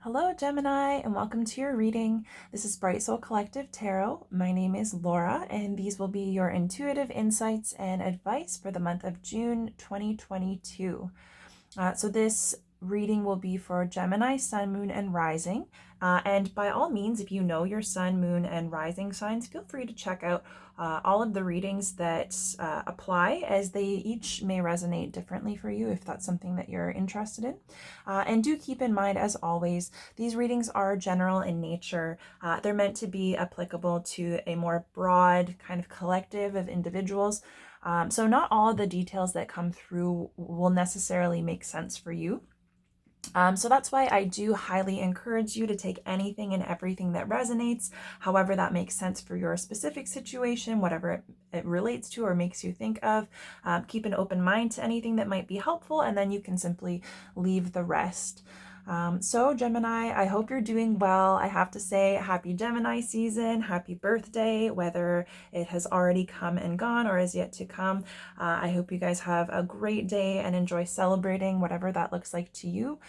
Hello, Gemini, and welcome to your reading. This is Bright Soul Collective Tarot. My name is Laura, and these will be your intuitive insights and advice for the month of June 2022. So this reading will be for Gemini, Sun, Moon, and Rising. And by all means, if you know your Sun, Moon, and Rising signs, feel free to check out all of the readings that apply, as they each may resonate differently for you if that's something that you're interested in. And do keep in mind, as always, these readings are general in nature. They're meant to be applicable to a more broad kind of collective of individuals. So not all of the details that come through will necessarily make sense for you. So that's why I do highly encourage you to take anything and everything that resonates, however that makes sense for your specific situation, whatever it relates to or makes you think of. Keep an open mind to anything that might be helpful, and then you can simply leave the rest. So Gemini, I hope you're doing well. I have to say happy Gemini season, happy birthday, whether it has already come and gone or is yet to come. I hope you guys have a great day and enjoy celebrating whatever that looks like to you.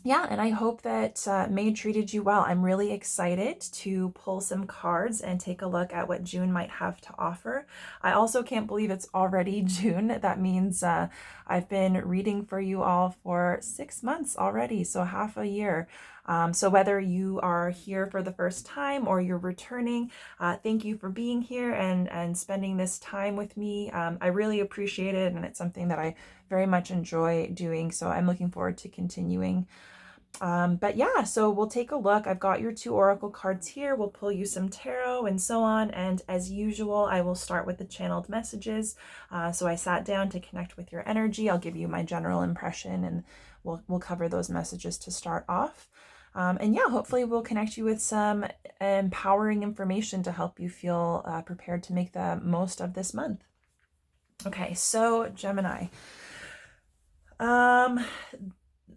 Yeah, and I hope that May treated you well. I'm really excited to pull some cards and take a look at what June might have to offer. I also can't believe it's already June. That means I've been reading for you all for 6 months already, so half a year. So whether you are here for the first time or you're returning, thank you for being here and spending this time with me. I really appreciate it, and it's something that I very much enjoy doing, so I'm looking forward to continuing. But yeah, so we'll take a look. I've got your 2 oracle cards here. We'll pull you some tarot and so on. And as usual, I will start with the channeled messages. So I sat down to connect with your energy. I'll give you my general impression, and we'll cover those messages to start off. And yeah, hopefully we'll connect you with some empowering information to help you feel prepared to make the most of this month. Okay, so Gemini.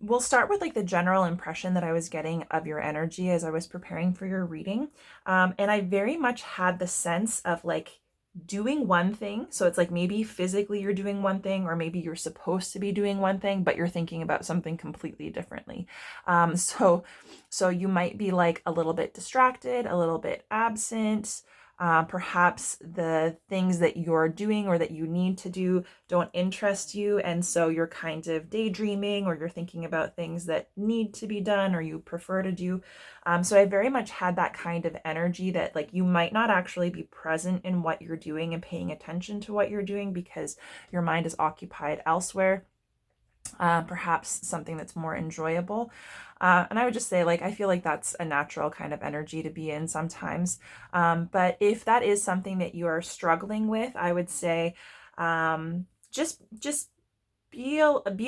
We'll start with like the general impression that I was getting of your energy as I was preparing for your reading. And I very much had the sense of like doing one thing. So it's like maybe physically you're doing one thing, or maybe you're supposed to be doing one thing, but you're thinking about something completely differently. So you might be like a little bit distracted, a little bit absent. Perhaps the things that you're doing or that you need to do don't interest you, and so you're kind of daydreaming, or you're thinking about things that need to be done or you prefer to do. So I very much had that kind of energy that like you might not actually be present in what you're doing and paying attention to what you're doing because your mind is occupied elsewhere. Perhaps something that's more enjoyable. And I would just say, like, I feel like that's a natural kind of energy to be in sometimes. But if that is something that you are struggling with, I would say just be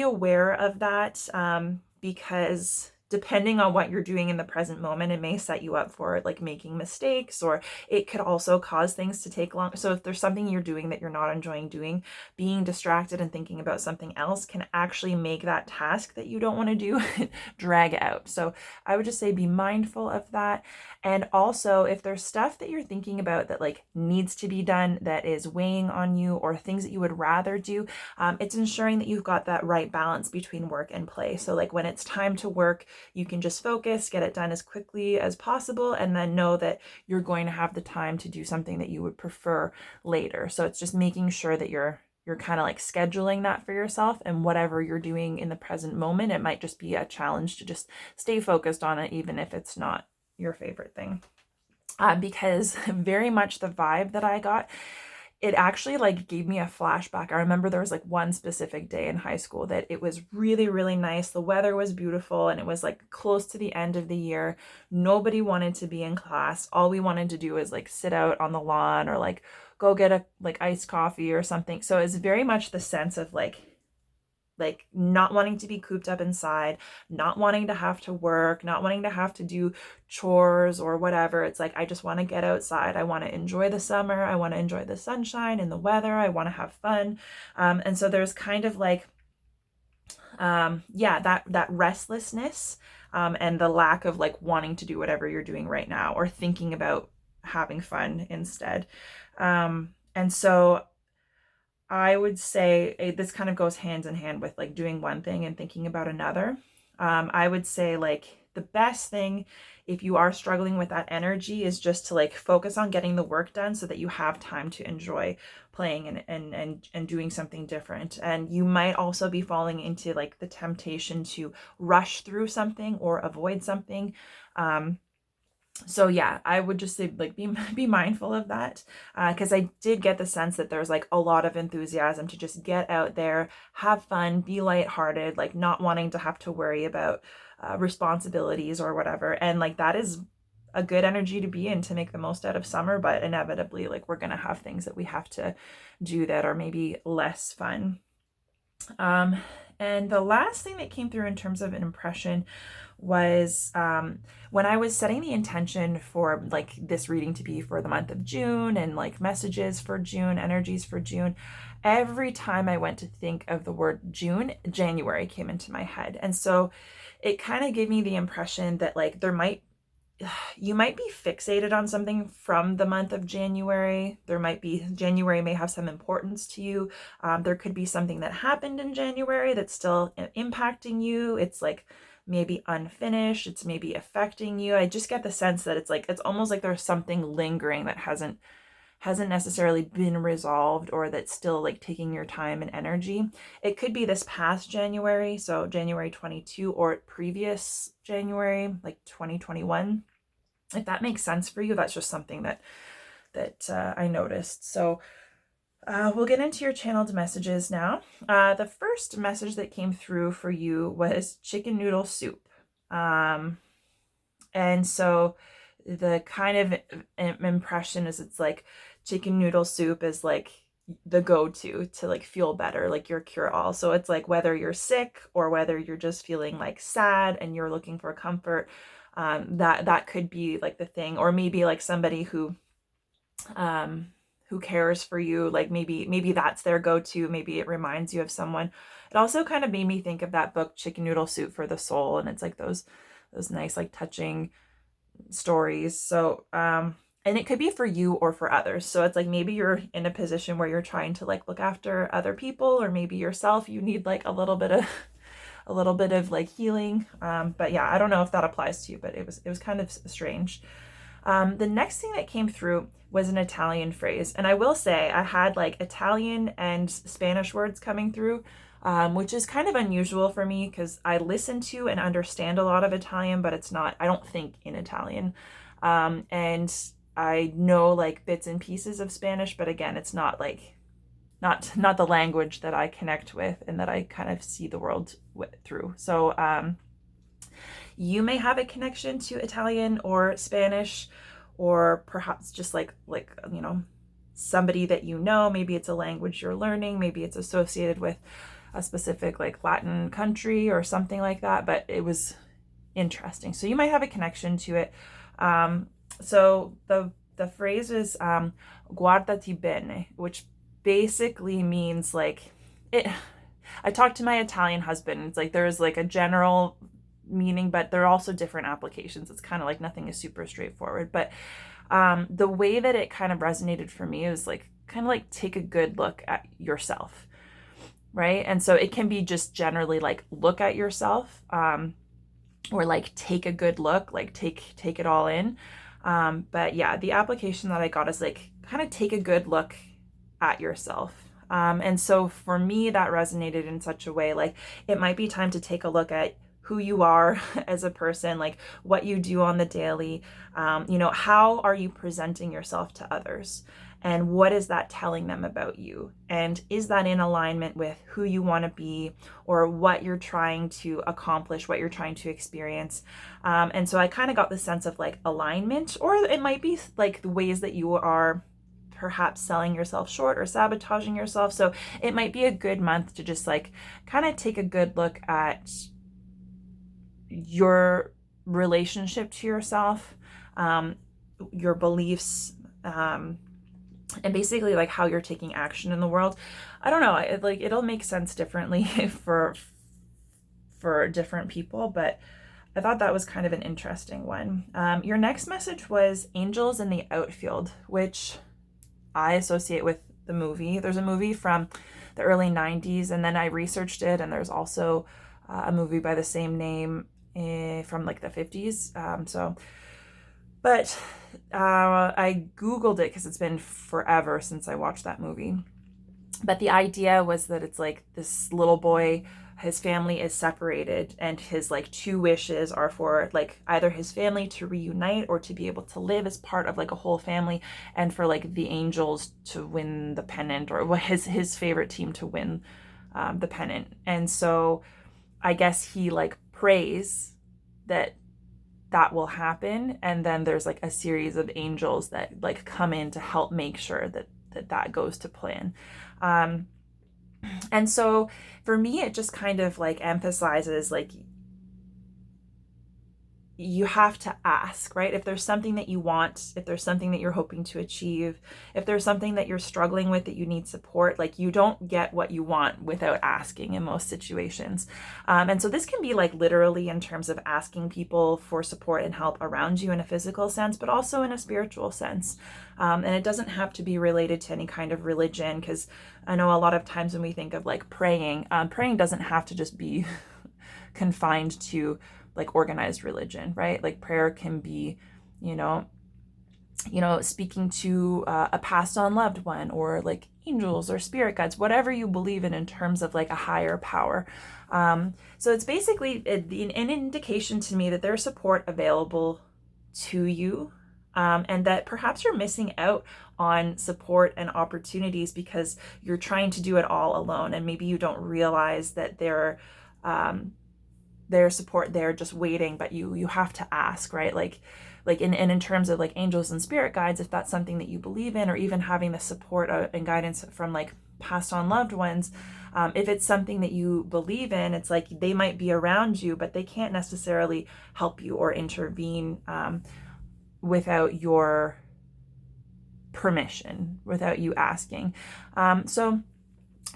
aware of that, because depending on what you're doing in the present moment, it may set you up for like making mistakes, or it could also cause things to take long. So if there's something you're doing that you're not enjoying doing, being distracted and thinking about something else can actually make that task that you don't want to do drag out. So I would just say be mindful of that. And also, if there's stuff that you're thinking about that like needs to be done that is weighing on you, or things that you would rather do, it's ensuring that you've got that right balance between work and play. So like when it's time to work, you can just focus, get it done as quickly as possible, and then know that you're going to have the time to do something that you would prefer later. So it's just making sure that you're kind of like scheduling that for yourself, and whatever you're doing in the present moment, it might just be a challenge to just stay focused on it, even if it's not your favorite thing. Because very much the vibe that I got, it actually like gave me a flashback. I remember there was like one specific day in high school that it was really, really nice. The weather was beautiful, and it was like close to the end of the year. Nobody wanted to be in class. All we wanted to do was like sit out on the lawn, or like go get a like iced coffee or something. So it's very much the sense of like not wanting to be cooped up inside, not wanting to have to work, not wanting to have to do chores or whatever. It's like, I just want to get outside. I want to enjoy the summer. I want to enjoy the sunshine and the weather. I want to have fun. And so there's kind of like, yeah, that restlessness, and the lack of like wanting to do whatever you're doing right now, or thinking about having fun instead. And so I would say this kind of goes hand in hand with like doing one thing and thinking about another. I would say like the best thing if you are struggling with that energy is just to like focus on getting the work done so that you have time to enjoy playing and doing something different. And you might also be falling into like the temptation to rush through something or avoid something. So yeah, I would just say like be mindful of that, because I did get the sense that there's like a lot of enthusiasm to just get out there, have fun, be lighthearted, like not wanting to have to worry about responsibilities or whatever. And like that is a good energy to be in to make the most out of summer, but inevitably like we're gonna have things that we have to do that are maybe less fun. And the last thing that came through in terms of an impression was when I was setting the intention for like this reading to be for the month of June and like messages for June, energies for June, every time I went to think of the word June, January came into my head. And so it kind of gave me the impression that like you might be fixated on something from the month of January. January may have some importance to you. There could be something that happened in January that's still impacting you. It's like maybe unfinished. It's maybe affecting you. I just get the sense that it's almost like there's something lingering that hasn't necessarily been resolved, or that's still like taking your time and energy. It could be this past January, so January 22, or previous January, like 2021. If that makes sense for you, that's just something that I noticed. So we'll get into your channeled messages now. The first message that came through for you was chicken noodle soup. And so the kind of impression is it's like chicken noodle soup is like the go-to to like feel better, like your cure-all. So it's like whether you're sick or whether you're just feeling like sad and you're looking for comfort, that could be like the thing. Or maybe like somebody who cares for you, like maybe that's their go-to. Maybe it reminds you of someone. It also kind of made me think of that book Chicken Noodle Soup for the Soul, and it's like those nice like touching stories. So and it could be for you or for others. So it's like maybe you're in a position where you're trying to like look after other people, or maybe yourself, you need like a little bit of like healing. But yeah, I don't know if that applies to you, but it was kind of strange. The next thing that came through was an Italian phrase. And I will say I had like Italian and Spanish words coming through, which is kind of unusual for me because I listen to and understand a lot of Italian, but I don't think in Italian. And I know like bits and pieces of Spanish, but again, it's not the language that I connect with and that I kind of see the world through. So you may have a connection to Italian or Spanish, or perhaps just like somebody that you know. Maybe it's a language you're learning, maybe it's associated with a specific like Latin country or something like that, but it was interesting. So you might have a connection to it. So the phrase is guardati bene, which basically means like it. I talked to my Italian husband. It's like there's like a general meaning, but there are also different applications. It's kind of like nothing is super straightforward. But the way that it kind of resonated for me is like kind of like take a good look at yourself, right? And so it can be just generally like look at yourself, or like take a good look, like take it all in. But yeah, the application that I got is like kind of take a good look at yourself. And so for me, that resonated in such a way, like it might be time to take a look at who you are as a person, like what you do on the daily, how are you presenting yourself to others? And what is that telling them about you? And is that in alignment with who you want to be, or what you're trying to accomplish, what you're trying to experience? And so I kind of got the sense of like alignment, or it might be like the ways that you are perhaps selling yourself short or sabotaging yourself. So it might be a good month to just like kind of take a good look at your relationship to yourself, your beliefs, and basically like how you're taking action in the world. I don't know, it'll make sense differently for different people, but I thought that was kind of an interesting one. Your next message was angels in the outfield, which I associate with the movie. There's a movie from the early 90s, and then I researched it, and there's also a movie by the same name from like the 50s. But I Googled it because it's been forever since I watched that movie. But the idea was that it's like this little boy, his family is separated, and his like two wishes are for like either his family to reunite or to be able to live as part of like a whole family, and for like the angels to win the pennant, or his favorite team to win the pennant. And so I guess he like prays that that will happen, and then there's like a series of angels that like come in to help make sure that that goes to plan. And so for me, it just kind of like emphasizes like you have to ask, right? If there's something that you want, if there's something that you're hoping to achieve, if there's something that you're struggling with that you need support, like you don't get what you want without asking in most situations. And so this can be like literally in terms of asking people for support and help around you in a physical sense, but also in a spiritual sense. And it doesn't have to be related to any kind of religion, because I know a lot of times when we think of like praying, praying doesn't have to just be confined to like organized religion, right? Like prayer can be, you know, speaking to a passed on loved one, or like angels or spirit guides, whatever you believe in terms of like a higher power. So it's basically an indication to me that there's support available to you, and that perhaps you're missing out on support and opportunities because you're trying to do it all alone, and maybe you don't realize that there's support there just waiting, but you have to ask, right? Like in terms of like angels and spirit guides, if that's something that you believe in, or even having the support and guidance from like passed on loved ones, if it's something that you believe in, it's like they might be around you, but they can't necessarily help you or intervene without your permission, without you asking.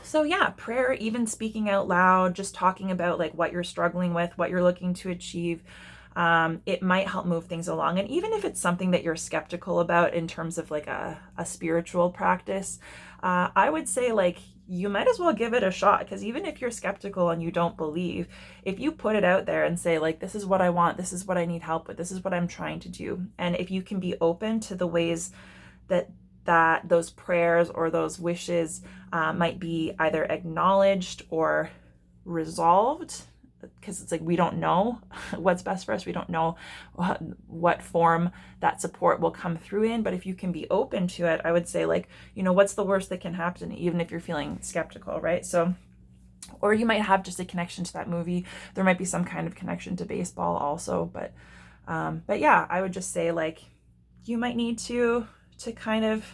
So yeah, prayer, even speaking out loud, just talking about like what you're struggling with, what you're looking to achieve, it might help move things along. And even if it's something that you're skeptical about in terms of like a spiritual practice, I would say like you might as well give it a shot, because even if you're skeptical and you don't believe, if you put it out there and say like, this is what I want, this is what I need help with, this is what I'm trying to do, and if you can be open to the ways that those prayers or those wishes might be either acknowledged or resolved, because it's like we don't know what's best for us. We don't know what form that support will come through in. But if you can be open to it, I would say like, what's the worst that can happen, even if you're feeling skeptical, right? So, or you might have just a connection to that movie. There might be some kind of connection to baseball also. But yeah, I would just say like, you might need to kind of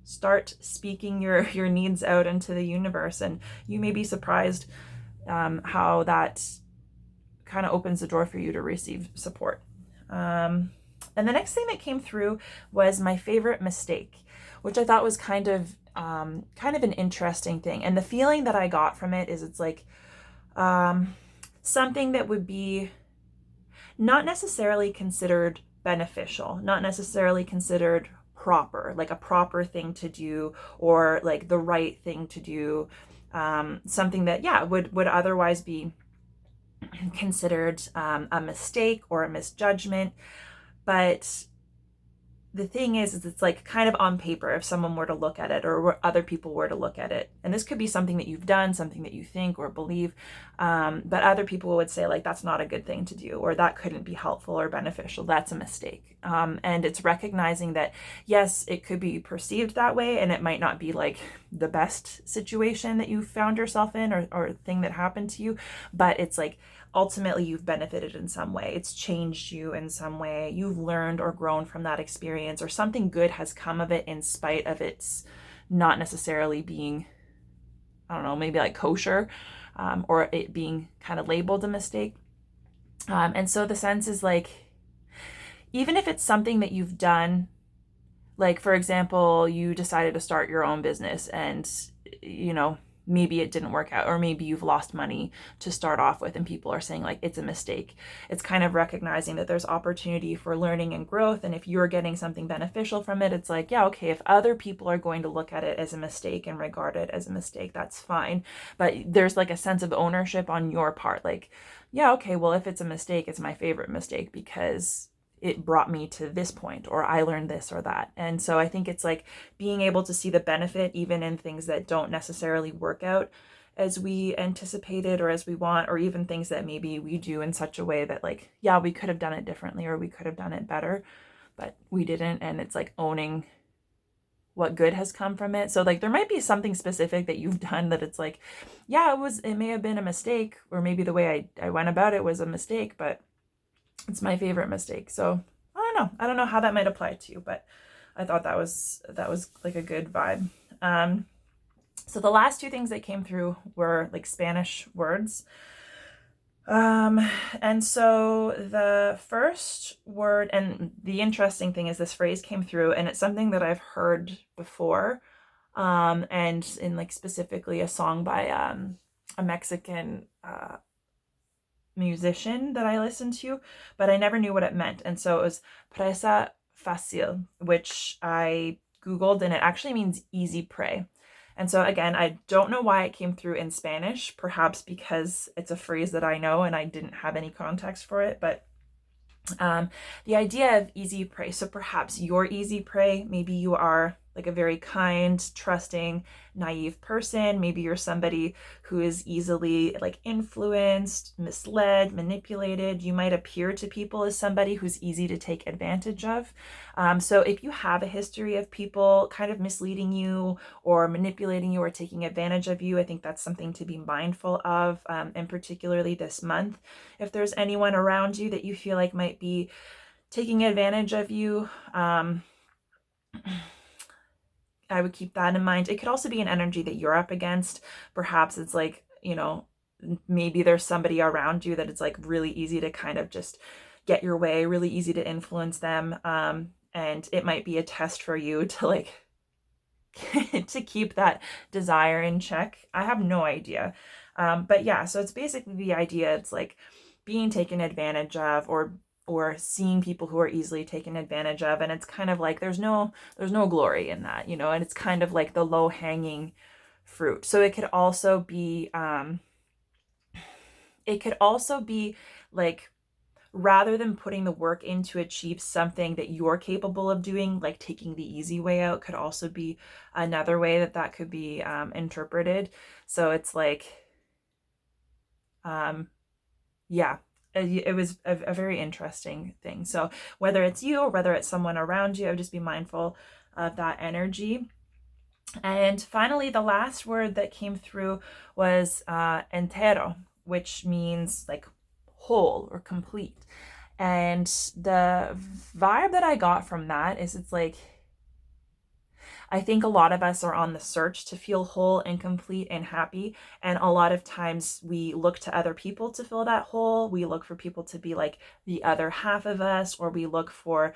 start speaking your needs out into the universe, and you may be surprised how that kind of opens the door for you to receive support. And the next thing that came through was my favorite mistake, which I thought was kind of an interesting thing. And the feeling that I got from it is it's like something that would be not necessarily considered beneficial, not necessarily considered proper, like a proper thing to do, or like the right thing to do, something that would otherwise be considered a mistake or a misjudgment. But the thing is it's like kind of on paper, if someone were to look at it, or other people were to look at it, and this could be something that you've done, something that you think or believe, but other people would say like, that's not a good thing to do, or that couldn't be helpful or beneficial, that's a mistake. And it's recognizing that yes, it could be perceived that way, and it might not be like the best situation that you found yourself in, or thing that happened to you, but it's like ultimately you've benefited in some way. It's changed you in some way. You've learned or grown from that experience, or something good has come of it in spite of its not necessarily being, I don't know, maybe like kosher, or it being kind of labeled a mistake. And so the sense is like, even if it's something that you've done, like for example, you decided to start your own business, and maybe it didn't work out, or maybe you've lost money to start off with and people are saying like it's a mistake. It's kind of recognizing that there's opportunity for learning and growth, and if you're getting something beneficial from it, it's like, yeah, okay, if other people are going to look at it as a mistake and regard it as a mistake, that's fine. But there's like a sense of ownership on your part, like, yeah, okay, well, if it's a mistake, it's my favorite mistake because it brought me to this point, or I learned this or that. And so I think it's like being able to see the benefit even in things that don't necessarily work out as we anticipated or as we want, or even things that maybe we do in such a way that like, yeah, we could have done it differently or we could have done it better, but we didn't. And it's like owning what good has come from it. So like there might be something specific that you've done that it's like, yeah, it may have been a mistake, or maybe the way I went about it was a mistake, but it's my favorite mistake. So I don't know how that might apply to you, but I thought that was like a good vibe. So the last two things that came through were like Spanish words. And so the first word, and the interesting thing is this phrase came through, and it's something that I've heard before, and in like specifically a song by a Mexican musician that I listened to, but I never knew what it meant. And so it was presa fácil, which I Googled, and it actually means easy prey. And so again, I don't know why it came through in Spanish, perhaps because it's a phrase that I know and I didn't have any context for it, but the idea of easy prey. So perhaps you're easy prey. Maybe you are like a very kind, trusting, naive person. Maybe you're somebody who is easily like influenced, misled, manipulated. You might appear to people as somebody who's easy to take advantage of. So if you have a history of people kind of misleading you or manipulating you or taking advantage of you, I think that's something to be mindful of, and particularly this month. If there's anyone around you that you feel like might be taking advantage of you, I would keep that in mind. It could also be an energy that you're up against. Perhaps it's like, maybe there's somebody around you that it's like really easy to kind of just get your way, really easy to influence them. And it might be a test for you to like, to keep that desire in check. I have no idea. But yeah, so it's basically the idea. It's like being taken advantage of, or seeing people who are easily taken advantage of, and it's kind of like there's no glory in that, and it's kind of like the low hanging fruit. So it could also be like, rather than putting the work in to achieve something that you're capable of doing, like taking the easy way out could also be another way that could be interpreted. So it's like, yeah, it was a very interesting thing. So whether it's you or whether it's someone around you, I would just be mindful of that energy. And finally, the last word that came through was entero, which means like whole or complete. And the vibe that I got from that is it's like, I think a lot of us are on the search to feel whole and complete and happy. And a lot of times we look to other people to fill that hole. We look for people to be like the other half of us, or we look for,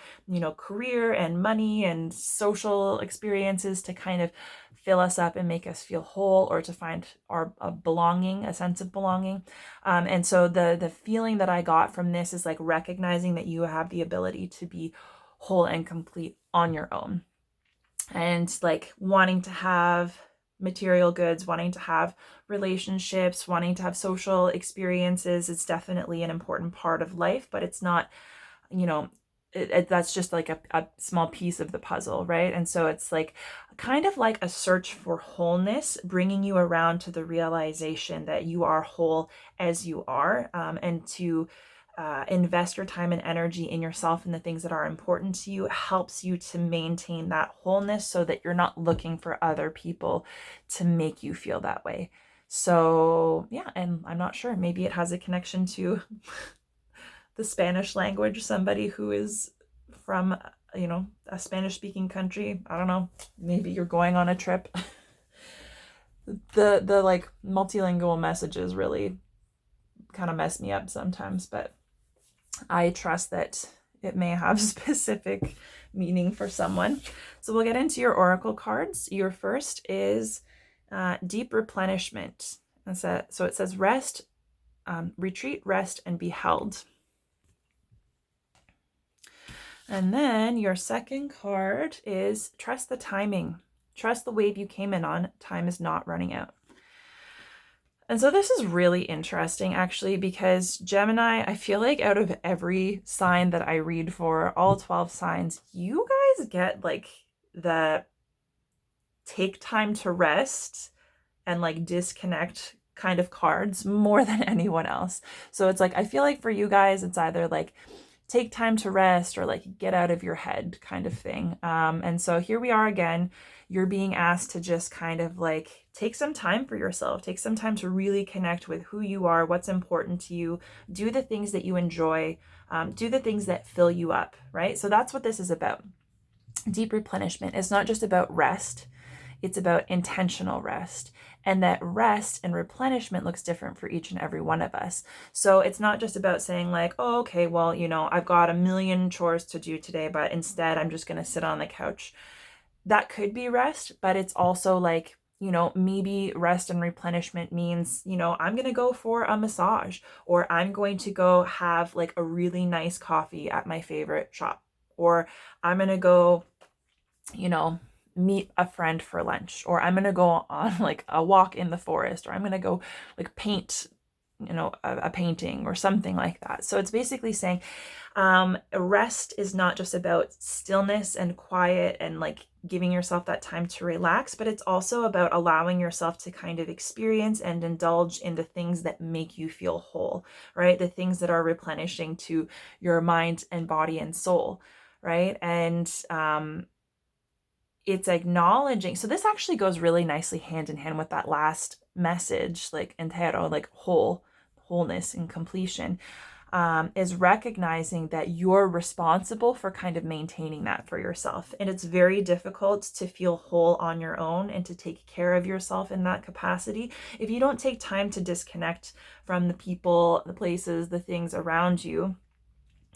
career and money and social experiences to kind of fill us up and make us feel whole, or to find our belonging, a sense of belonging. And so the feeling that I got from this is like recognizing that you have the ability to be whole and complete on your own. And like wanting to have material goods, wanting to have relationships, wanting to have social experiences is definitely an important part of life, but it's not, that's just like a small piece of the puzzle, right? And so it's like kind of like a search for wholeness, bringing you around to the realization that you are whole as you are, and to invest your time and energy in yourself and the things that are important to you helps you to maintain that wholeness, so that you're not looking for other people to make you feel that way. So yeah, and I'm not sure, maybe it has a connection to the Spanish language, somebody who is from, a Spanish speaking country. I don't know, maybe you're going on a trip. The like multilingual messages really kind of mess me up sometimes, but I trust that it may have specific meaning for someone. So we'll get into your oracle cards. Your first is Deep replenishment. So it says rest, retreat, rest, and be held. And then your second card is trust the timing. Trust the wave you came in on. Time is not running out. And so this is really interesting, actually, because Gemini, I feel like out of every sign that I read for, all 12 signs, you guys get like the take time to rest and like disconnect kind of cards more than anyone else. So it's like, I feel like for you guys, it's either like take time to rest or like get out of your head kind of thing. And so here we are again. You're being asked to just kind of like take some time for yourself, take some time to really connect with who you are, what's important to you, do the things that you enjoy, do the things that fill you up, right? So that's what this is about. Deep replenishment is not just about rest, it's about intentional rest. And that rest and replenishment looks different for each and every one of us. So it's not just about saying like, oh, okay, well, you know, I've got a million chores to do today, but instead I'm just going to sit on the couch. That could be rest, but it's also like, you know, maybe rest and replenishment means, you know, I'm going to go for a massage, or I'm going to go have like a really nice coffee at my favorite shop, or I'm going to go, you know, meet a friend for lunch, or I'm going to go on like a walk in the forest, or I'm going to go like paint, you know, a painting or something like that. So it's basically saying rest is not just about stillness and quiet and like giving yourself that time to relax, but it's also about allowing yourself to kind of experience and indulge in the things that make you feel whole, right? The things that are replenishing to your mind and body and soul, right? And it's acknowledging. So this actually goes really nicely hand in hand with that last message, like entero, like wholeness and completion, is recognizing that you're responsible for kind of maintaining that for yourself. And it's very difficult to feel whole on your own and to take care of yourself in that capacity if you don't take time to disconnect from the people, the places, the things around you.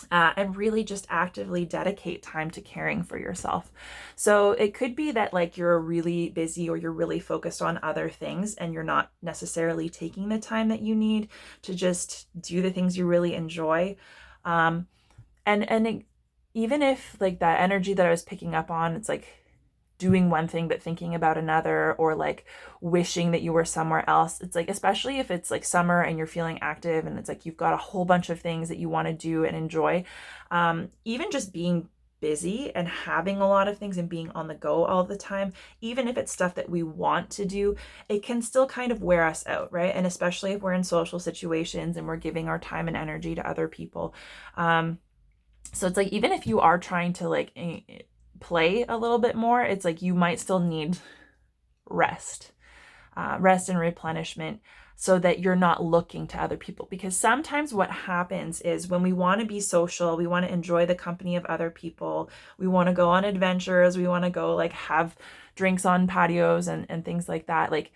And really just actively dedicate time to caring for yourself. So it could be that like you're really busy or you're really focused on other things and you're not necessarily taking the time that you need to just do the things you really enjoy. And even if like that energy that I was picking up on, it's like doing one thing but thinking about another, or like wishing that you were somewhere else. It's like, especially if it's like summer and you're feeling active and it's like you've got a whole bunch of things that you want to do and enjoy, even just being busy and having a lot of things and being on the go all the time, even if it's stuff that we want to do, it can still kind of wear us out, right? And especially if we're in social situations and we're giving our time and energy to other people. So it's like, even if you are trying to like play a little bit more, it's like you might still need rest and replenishment, so that you're not looking to other people. Because sometimes what happens is when we want to be social, we want to enjoy the company of other people, we want to go on adventures, we want to go like have drinks on patios and things like that, like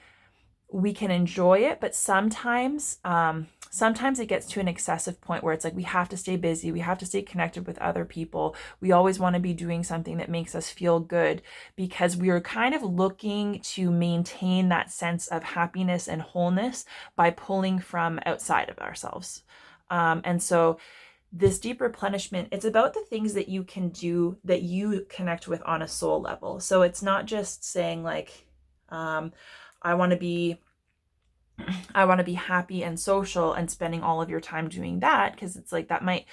we can enjoy it, but sometimes it gets to an excessive point where it's like we have to stay busy, we have to stay connected with other people, we always want to be doing something that makes us feel good, because we are kind of looking to maintain that sense of happiness and wholeness by pulling from outside of ourselves. And so this deep replenishment, it's about the things that you can do that you connect with on a soul level. So it's not just saying like, I want to be happy and social and spending all of your time doing that, because it's like that might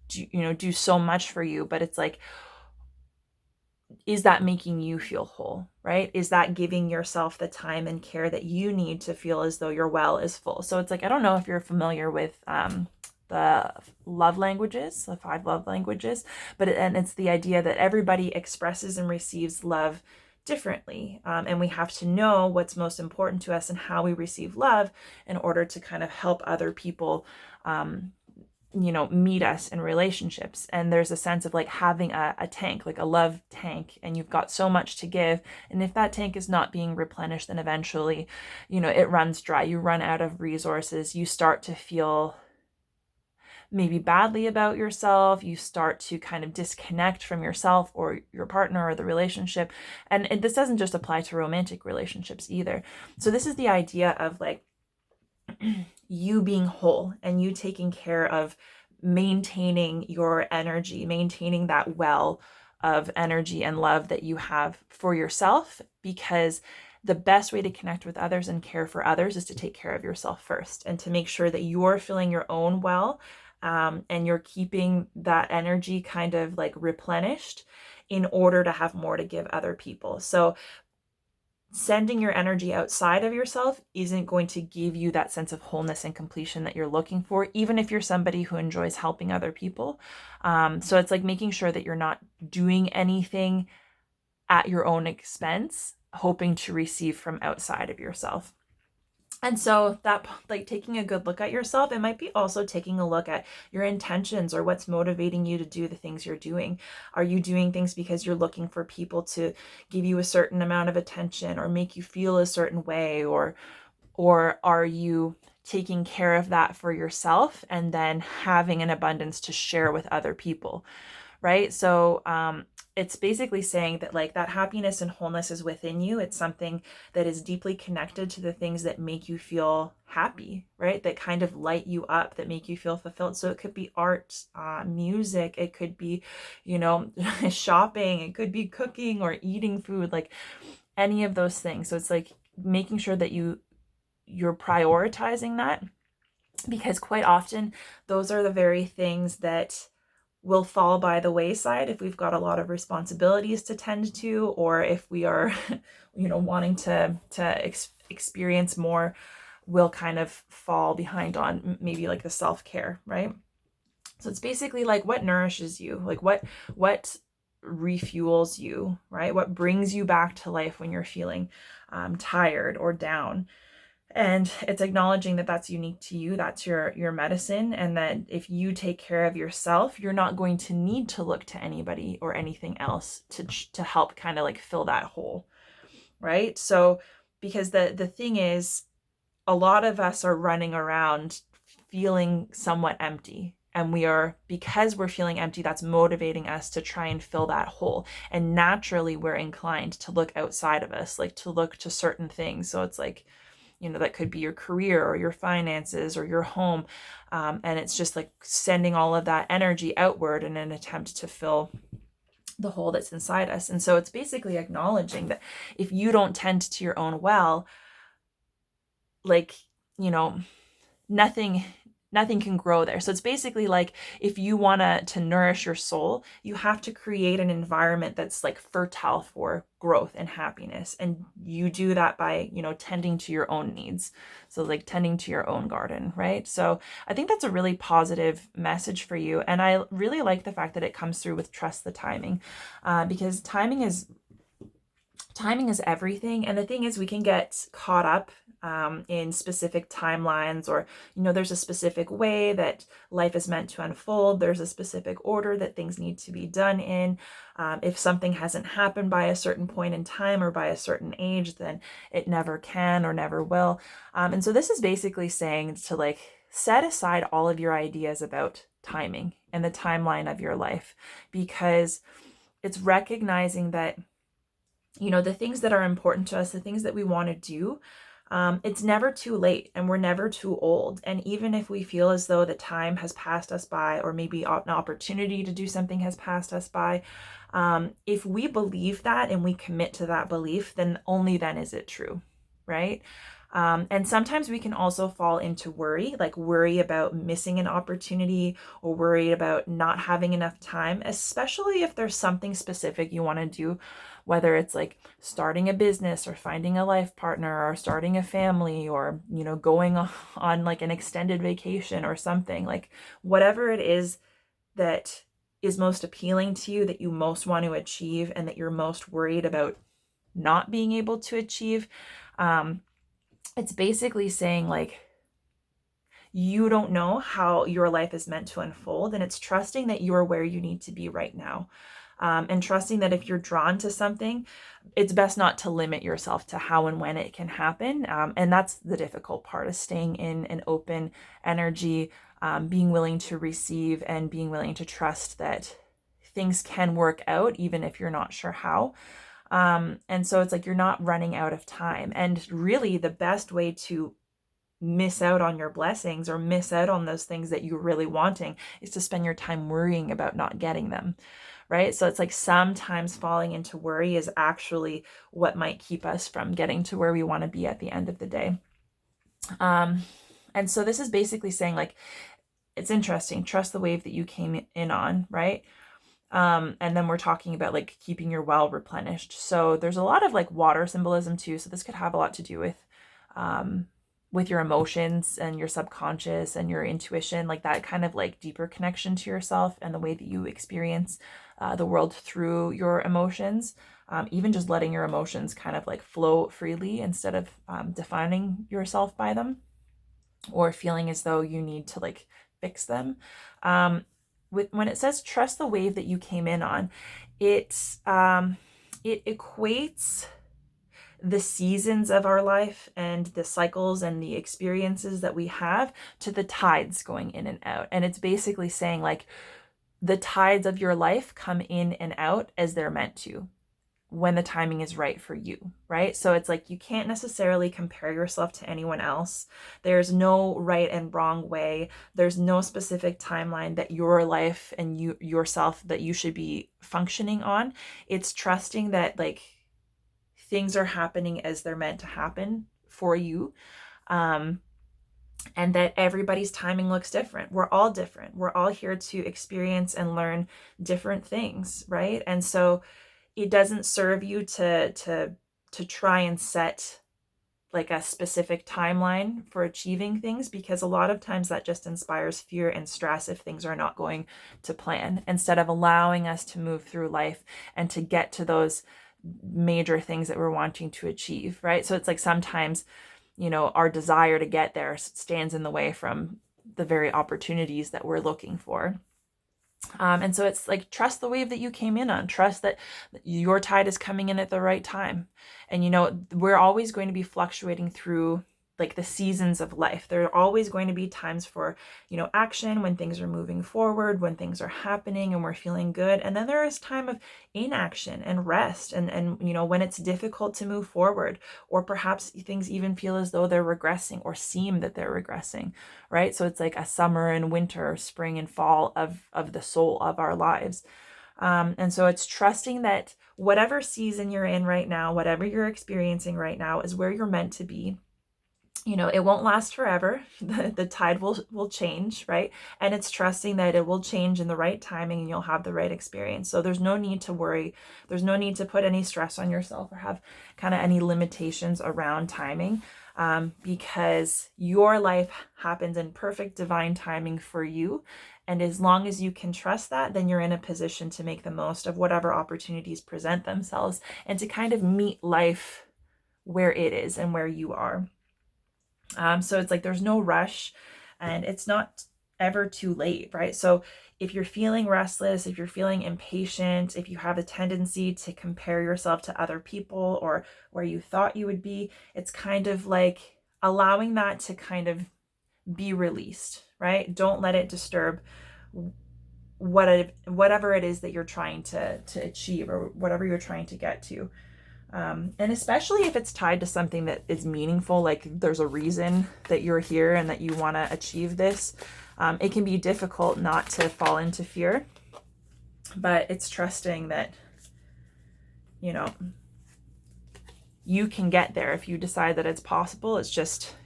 do so much for you, but it's like, is that making you feel whole, right? Is that giving yourself the time and care that you need to feel as though your well is full? So it's like, I don't know if you're familiar with the love languages, the 5 love languages, but it's the idea that everybody expresses and receives love differently. And we have to know what's most important to us and how we receive love in order to kind of help other people, meet us in relationships. And there's a sense of like having a tank, like a love tank, and you've got so much to give. And if that tank is not being replenished, then eventually, it runs dry. You run out of resources. You start to feel maybe badly about yourself. You start to kind of disconnect from yourself or your partner or the relationship. And this doesn't just apply to romantic relationships either. So this is the idea of like you being whole and you taking care of maintaining your energy, maintaining that well of energy and love that you have for yourself, because the best way to connect with others and care for others is to take care of yourself first and to make sure that you're filling your own well, and you're keeping that energy kind of like replenished in order to have more to give other people. So sending your energy outside of yourself isn't going to give you that sense of wholeness and completion that you're looking for, even if you're somebody who enjoys helping other people. So it's like making sure that you're not doing anything at your own expense, hoping to receive from outside of yourself. And so that, like, taking a good look at yourself, it might be also taking a look at your intentions or what's motivating you to do the things you're doing. Are you doing things because you're looking for people to give you a certain amount of attention or make you feel a certain way, or are you taking care of that for yourself and then having an abundance to share with other people, right? So it's basically saying that like that happiness and wholeness is within you. It's something that is deeply connected to the things that make you feel happy, right? That kind of light you up, that make you feel fulfilled. So it could be art, music, it could be, shopping, it could be cooking or eating food, like any of those things. So it's like making sure that you're prioritizing that, because quite often those are the very things that will fall by the wayside if we've got a lot of responsibilities to tend to, or if we are, wanting to experience more, will kind of fall behind on maybe like the self-care, right? So it's basically like what nourishes you, like what refuels you, right? What brings you back to life when you're feeling tired or down. And it's acknowledging that that's unique to you, that's your medicine, and that if you take care of yourself, you're not going to need to look to anybody or anything else to help kind of like fill that hole, right? So because the thing is, a lot of us are running around feeling somewhat empty, and because we're feeling empty, that's motivating us to try and fill that hole. And naturally we're inclined to look outside of us, like to look to certain things. So it's like, that could be your career or your finances or your home. And it's just like sending all of that energy outward in an attempt to fill the hole that's inside us. And so it's basically acknowledging that if you don't tend to your own well, like, nothing can grow there. So it's basically like if you want to nourish your soul, you have to create an environment that's like fertile for growth and happiness. And you do that by, tending to your own needs. So like tending to your own garden, right? So I think that's a really positive message for you. And I really like the fact that it comes through with trust the timing, because timing is everything. And the thing is, we can get caught up in specific timelines, or, there's a specific way that life is meant to unfold. There's a specific order that things need to be done in. If something hasn't happened by a certain point in time or by a certain age, then it never can or never will. And so this is basically saying to like set aside all of your ideas about timing and the timeline of your life, because it's recognizing that the things that are important to us, the things that we want to do, it's never too late and we're never too old. And even if we feel as though the time has passed us by, or maybe an opportunity to do something has passed us by, if we believe that and we commit to that belief, then only then is it true, right? And sometimes we can also fall into worry about missing an opportunity, or worry about not having enough time, especially if there's something specific you want to do, whether it's like starting a business or finding a life partner or starting a family, or, going on like an extended vacation or something. Like whatever it is that is most appealing to you, that you most want to achieve, and that you're most worried about not being able to achieve, it's basically saying like, you don't know how your life is meant to unfold, and it's trusting that you're where you need to be right now. And trusting that if you're drawn to something, it's best not to limit yourself to how and when it can happen. And that's the difficult part, is staying in an open energy, being willing to receive and being willing to trust that things can work out even if you're not sure how. And so it's like you're not running out of time. And really the best way to miss out on your blessings or miss out on those things that you're really wanting is to spend your time worrying about not getting them, right? So it's like sometimes falling into worry is actually what might keep us from getting to where we want to be at the end of the day. And so this is basically saying, like, it's interesting, trust the wave that you came in on, right? And then we're talking about like keeping your well replenished. So there's a lot of like water symbolism too. So this could have a lot to do with your emotions and your subconscious and your intuition, like that kind of like deeper connection to yourself and the way that you experience the world through your emotions. Even just letting your emotions kind of like flow freely instead of defining yourself by them or feeling as though you need to like fix them. When it says trust the wave that you came in on, it equates the seasons of our life and the cycles and the experiences that we have to the tides going in and out. And it's basically saying like the tides of your life come in and out as they're meant to, when the timing is right for you, right? So it's like you can't necessarily compare yourself to anyone else. There's no right and wrong way. There's no specific timeline that your life and you yourself that you should be functioning on. It's trusting that like things are happening as they're meant to happen for you. And that everybody's timing looks different. We're all different. We're all here to experience and learn different things, right? And so it doesn't serve you to try and set like a specific timeline for achieving things, because a lot of times that just inspires fear and stress if things are not going to plan, instead of allowing us to move through life and to get to those major things that we're wanting to achieve, right? So it's like sometimes, you know, our desire to get there stands in the way from the very opportunities that we're looking for. And so it's like, trust the wave that you came in on, trust that your tide is coming in at the right time. And, you know, we're always going to be fluctuating through like the seasons of life. There are always going to be times for, you know, action, when things are moving forward, when things are happening and we're feeling good. And then there is time of inaction and rest and, you know, when it's difficult to move forward, or perhaps things even feel as though they're regressing or seem that they're regressing, right? So it's like a summer and winter, spring and fall of the soul of our lives. And so it's trusting that whatever season you're in right now, whatever you're experiencing right now is where you're meant to be. You know, it won't last forever. The tide will change, right? And it's trusting that it will change in the right timing and you'll have the right experience. So there's no need to worry. There's no need to put any stress on yourself or have kind of any limitations around timing, because your life happens in perfect divine timing for you. And as long as you can trust that, then you're in a position to make the most of whatever opportunities present themselves and to kind of meet life where it is and where you are. So it's like there's no rush and it's not ever too late, right? So if you're feeling restless, if you're feeling impatient, if you have a tendency to compare yourself to other people or where you thought you would be, it's kind of like allowing that to kind of be released, right? Don't let it disturb whatever it is that you're trying to achieve or whatever you're trying to get to. And especially if it's tied to something that is meaningful, like there's a reason that you're here and that you want to achieve this. It can be difficult not to fall into fear, but it's trusting that, you know, you can get there if you decide that it's possible. It's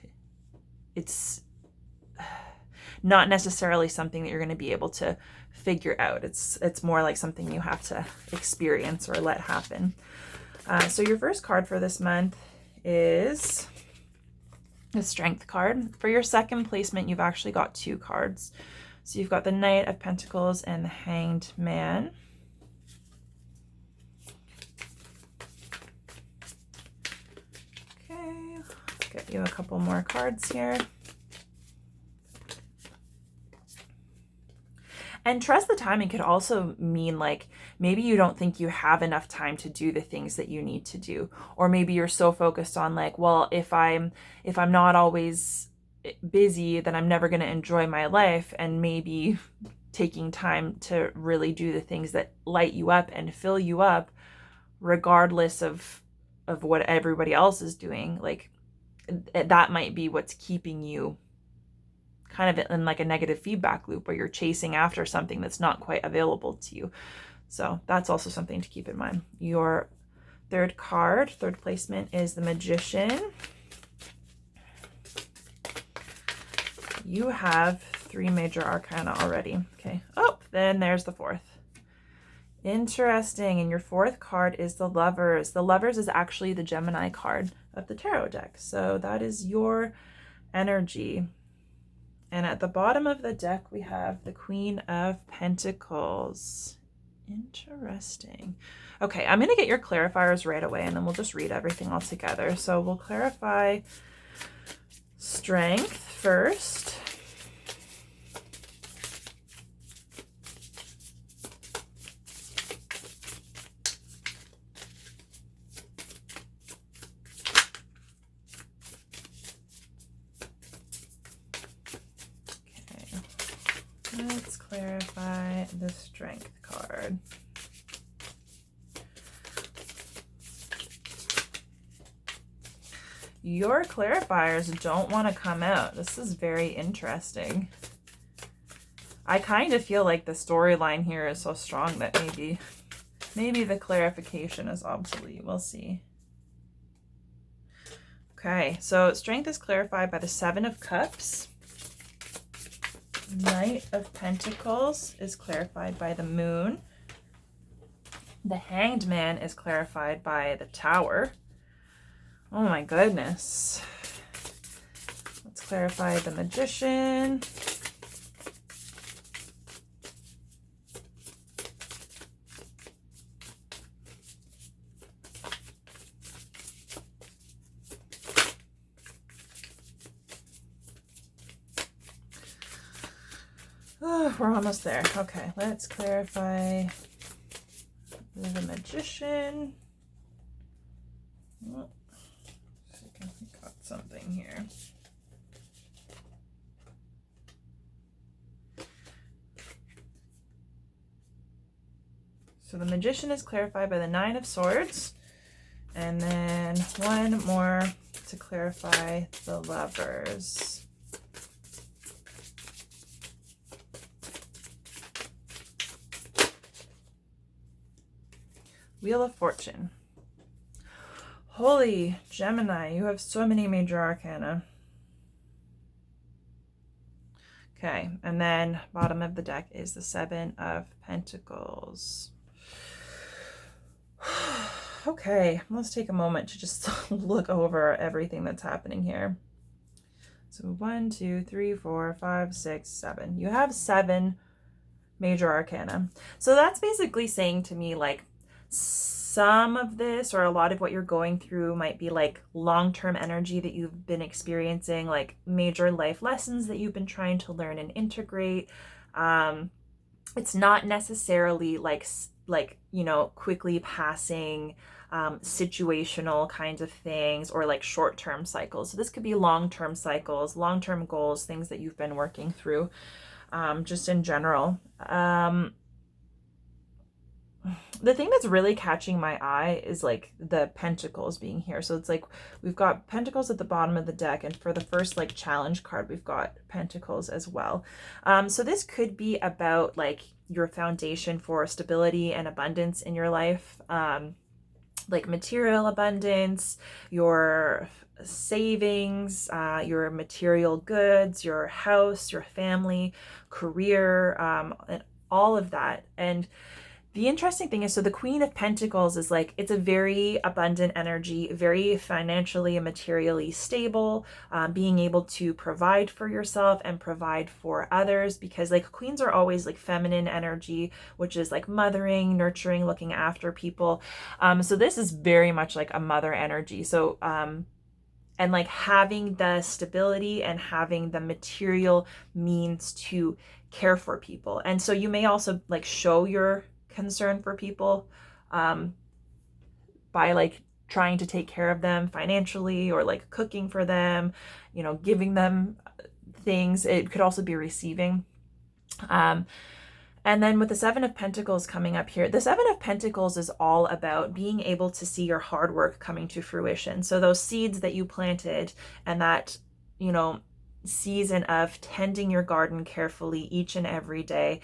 not necessarily something that you're going to be able to figure out. It's more like something you have to experience or let happen. So your first card for this month is a Strength card. For your second placement, you've actually got two cards. So you've got the Knight of Pentacles and the Hanged Man. Okay, get you a couple more cards here. And trust the timing could also mean like maybe you don't think you have enough time to do the things that you need to do, or maybe you're so focused on like, well, if I'm not always busy, then I'm never going to enjoy my life, and maybe taking time to really do the things that light you up and fill you up, regardless of what everybody else is doing. Like, that might be what's keeping you kind of in like a negative feedback loop where you're chasing after something that's not quite available to you. So that's also something to keep in mind. Your third card, third placement, is the Magician. You have 3 major arcana already. Okay. Oh, then there's the fourth. Interesting. And your fourth card is the Lovers. The Lovers is actually the Gemini card of the tarot deck. So that is your energy. And at the bottom of the deck, we have the Queen of Pentacles. Interesting. Okay, I'm going to get your clarifiers right away, and then we'll just read everything all together. So we'll clarify Strength first. Let's clarify the Strength card. Your clarifiers don't want to come out. This is very interesting. I kind of feel like the storyline here is so strong that maybe the clarification is obsolete. We'll see. Okay, so Strength is clarified by the 7 of Cups. Knight of Pentacles is clarified by the Moon. The Hanged Man is clarified by the Tower. Oh my goodness. Let's clarify the Magician. Oh, we're almost there. Okay, let's clarify the Magician. Oh, see if we got something here. So the Magician is clarified by the 9 of Swords. And then one more to clarify the Lovers. Wheel of Fortune. Holy Gemini, you have so many major arcana. Okay, and then bottom of the deck is the 7 of Pentacles. Okay, let's take a moment to just look over everything that's happening here. So 1, 2, 3, 4, 5, 6, 7. You have 7 major arcana. So that's basically saying to me, like, some of this or a lot of what you're going through might be like long-term energy that you've been experiencing, like major life lessons that you've been trying to learn and integrate. It's not necessarily like you know, quickly passing situational kinds of things or like short-term cycles. So this could be long-term cycles, long-term goals, things that you've been working through, just in general. The thing that's really catching my eye is like the Pentacles being here. So it's like we've got Pentacles at the bottom of the deck, and for the first like challenge card we've got Pentacles as well. So this could be about like your foundation for stability and abundance in your life, like material abundance, your savings, your material goods, your house, your family, career, and all of that. And the interesting thing is, so the Queen of Pentacles is like, it's a very abundant energy, very financially and materially stable, being able to provide for yourself and provide for others, because like queens are always like feminine energy, which is like mothering, nurturing, looking after people. So this is very much like a mother energy. So, and like having the stability and having the material means to care for people. And so you may also like show your concern for people by like trying to take care of them financially, or like cooking for them, you know, giving them things. It could also be receiving. And then with the Seven of Pentacles coming up here, the Seven of Pentacles is all about being able to see your hard work coming to fruition. So those seeds that you planted and that, season of tending your garden carefully each and every day.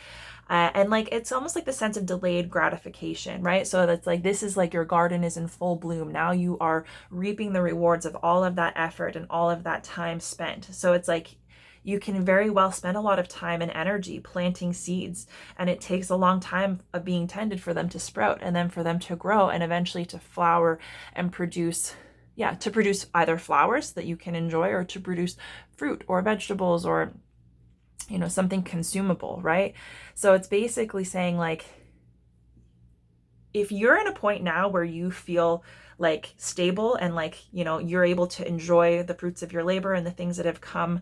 And like, it's almost like the sense of delayed gratification, right? So that's like, this is like your garden is in full bloom. Now you are reaping the rewards of all of that effort and all of that time spent. So it's like, you can very well spend a lot of time and energy planting seeds, and it takes a long time of being tended for them to sprout and then for them to grow and eventually to flower and produce either flowers that you can enjoy or to produce fruit or vegetables or something consumable, right? So it's basically saying like, if you're in a point now where you feel like stable and like, you're able to enjoy the fruits of your labor and the things that have come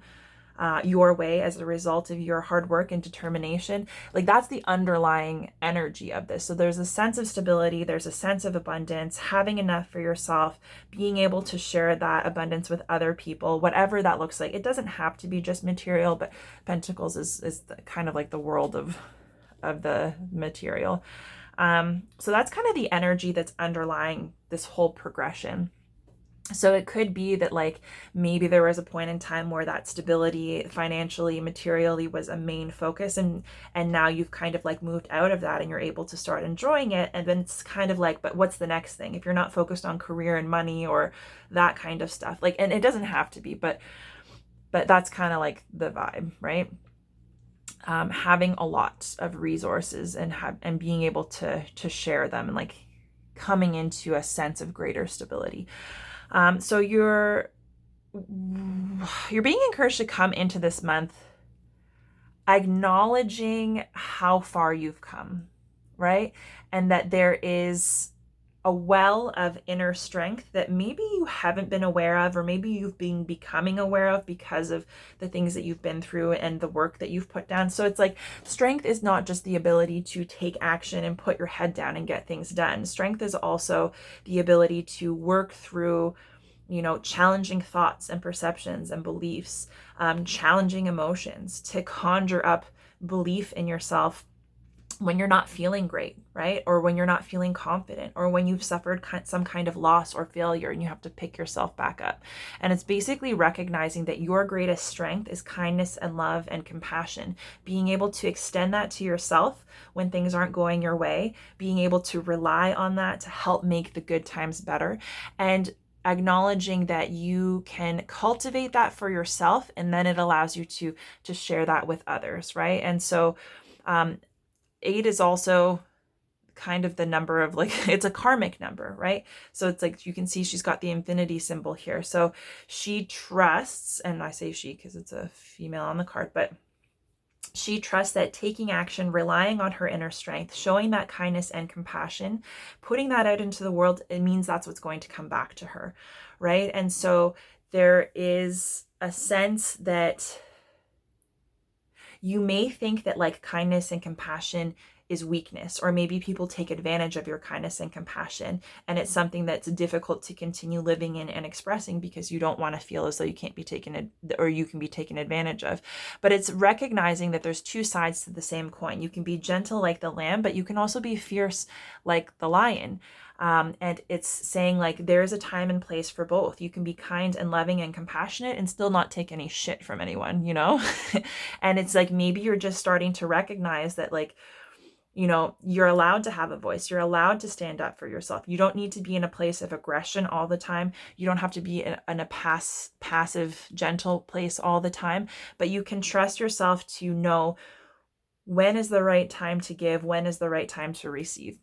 your way as a result of your hard work and determination, like that's the underlying energy of this. So there's a sense of stability, there's a sense of abundance, having enough for yourself, being able to share that abundance with other people, whatever that looks like. It doesn't have to be just material, but Pentacles is kind of like the world of the material. So that's kind of the energy that's underlying this whole progression. So it could be that like maybe there was a point in time where that stability financially, materially was a main focus, and now you've kind of like moved out of that and you're able to start enjoying it. And then it's kind of like, but what's the next thing? If you're not focused on career and money or that kind of stuff, like, and it doesn't have to be, but that's kind of like the vibe, right? Having a lot of resources and being able to share them and like coming into a sense of greater stability. So you're being encouraged to come into this month acknowledging how far you've come, right? And that there is a well of inner strength that maybe you haven't been aware of, or maybe you've been becoming aware of because of the things that you've been through and the work that you've put down. So it's like, strength is not just the ability to take action and put your head down and get things done. Strength is also the ability to work through, challenging thoughts and perceptions and beliefs, challenging emotions, to conjure up belief in yourself when you're not feeling great, right? Or when you're not feeling confident, or when you've suffered some kind of loss or failure and you have to pick yourself back up. And it's basically recognizing that your greatest strength is kindness and love and compassion, being able to extend that to yourself when things aren't going your way, being able to rely on that to help make the good times better, and acknowledging that you can cultivate that for yourself, and then it allows you to share that with others, right? And so 8 is also kind of the number of like, it's a karmic number, right? So it's like, you can see she's got the infinity symbol here. So she trusts, and I say she because it's a female on the card, but she trusts that taking action, relying on her inner strength, showing that kindness and compassion, putting that out into the world, it means that's what's going to come back to her, right? And so there is a sense that you may think that like kindness and compassion is weakness, or maybe people take advantage of your kindness and compassion, and it's something that's difficult to continue living in and expressing because you don't want to feel as though you can't be taken, or you can be taken advantage of. But it's recognizing that there's two sides to the same coin. You can be gentle like the lamb, but you can also be fierce like the lion. And it's saying like, there's a time and place for both. You can be kind and loving and compassionate and still not take any shit from anyone, And it's like, maybe you're just starting to recognize that like, you're allowed to have a voice. You're allowed to stand up for yourself. You don't need to be in a place of aggression all the time. You don't have to be in a passive, gentle place all the time, but you can trust yourself to know when is the right time to give, when is the right time to receive,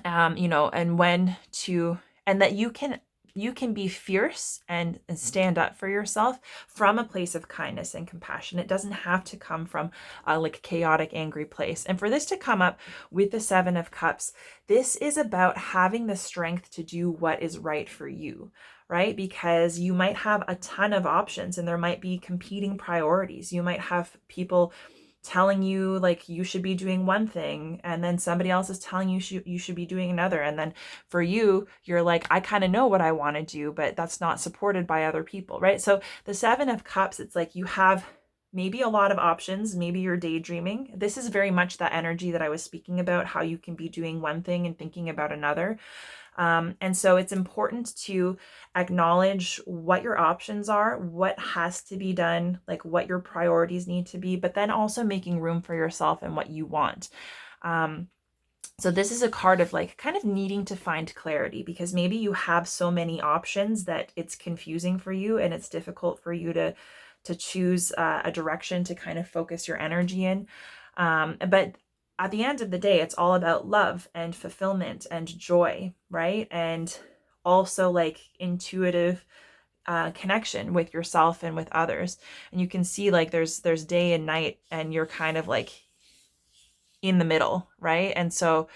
and when to, and that you can be fierce and stand up for yourself from a place of kindness and compassion. It doesn't have to come from a like chaotic, angry place. And for this to come up with the 7 of Cups, this is about having the strength to do what is right for you, right? Because you might have a ton of options and there might be competing priorities. You might have people telling you like you should be doing one thing, and then somebody else is telling you you should be doing another, and then for you, you're like, I kind of know what I want to do, but that's not supported by other people, right? So the 7 of Cups, it's like you have maybe a lot of options, maybe you're daydreaming. This is very much that energy that I was speaking about, how you can be doing one thing and thinking about another. And so it's important to acknowledge what your options are, what has to be done, like what your priorities need to be, but then also making room for yourself and what you want. So this is a card of like kind of needing to find clarity, because maybe you have so many options that it's confusing for you and it's difficult for you to choose a direction to kind of focus your energy in. But at the end of the day, it's all about love and fulfillment and joy, right? And also like intuitive connection with yourself and with others. And you can see like there's day and night, and you're kind of like in the middle, right? And so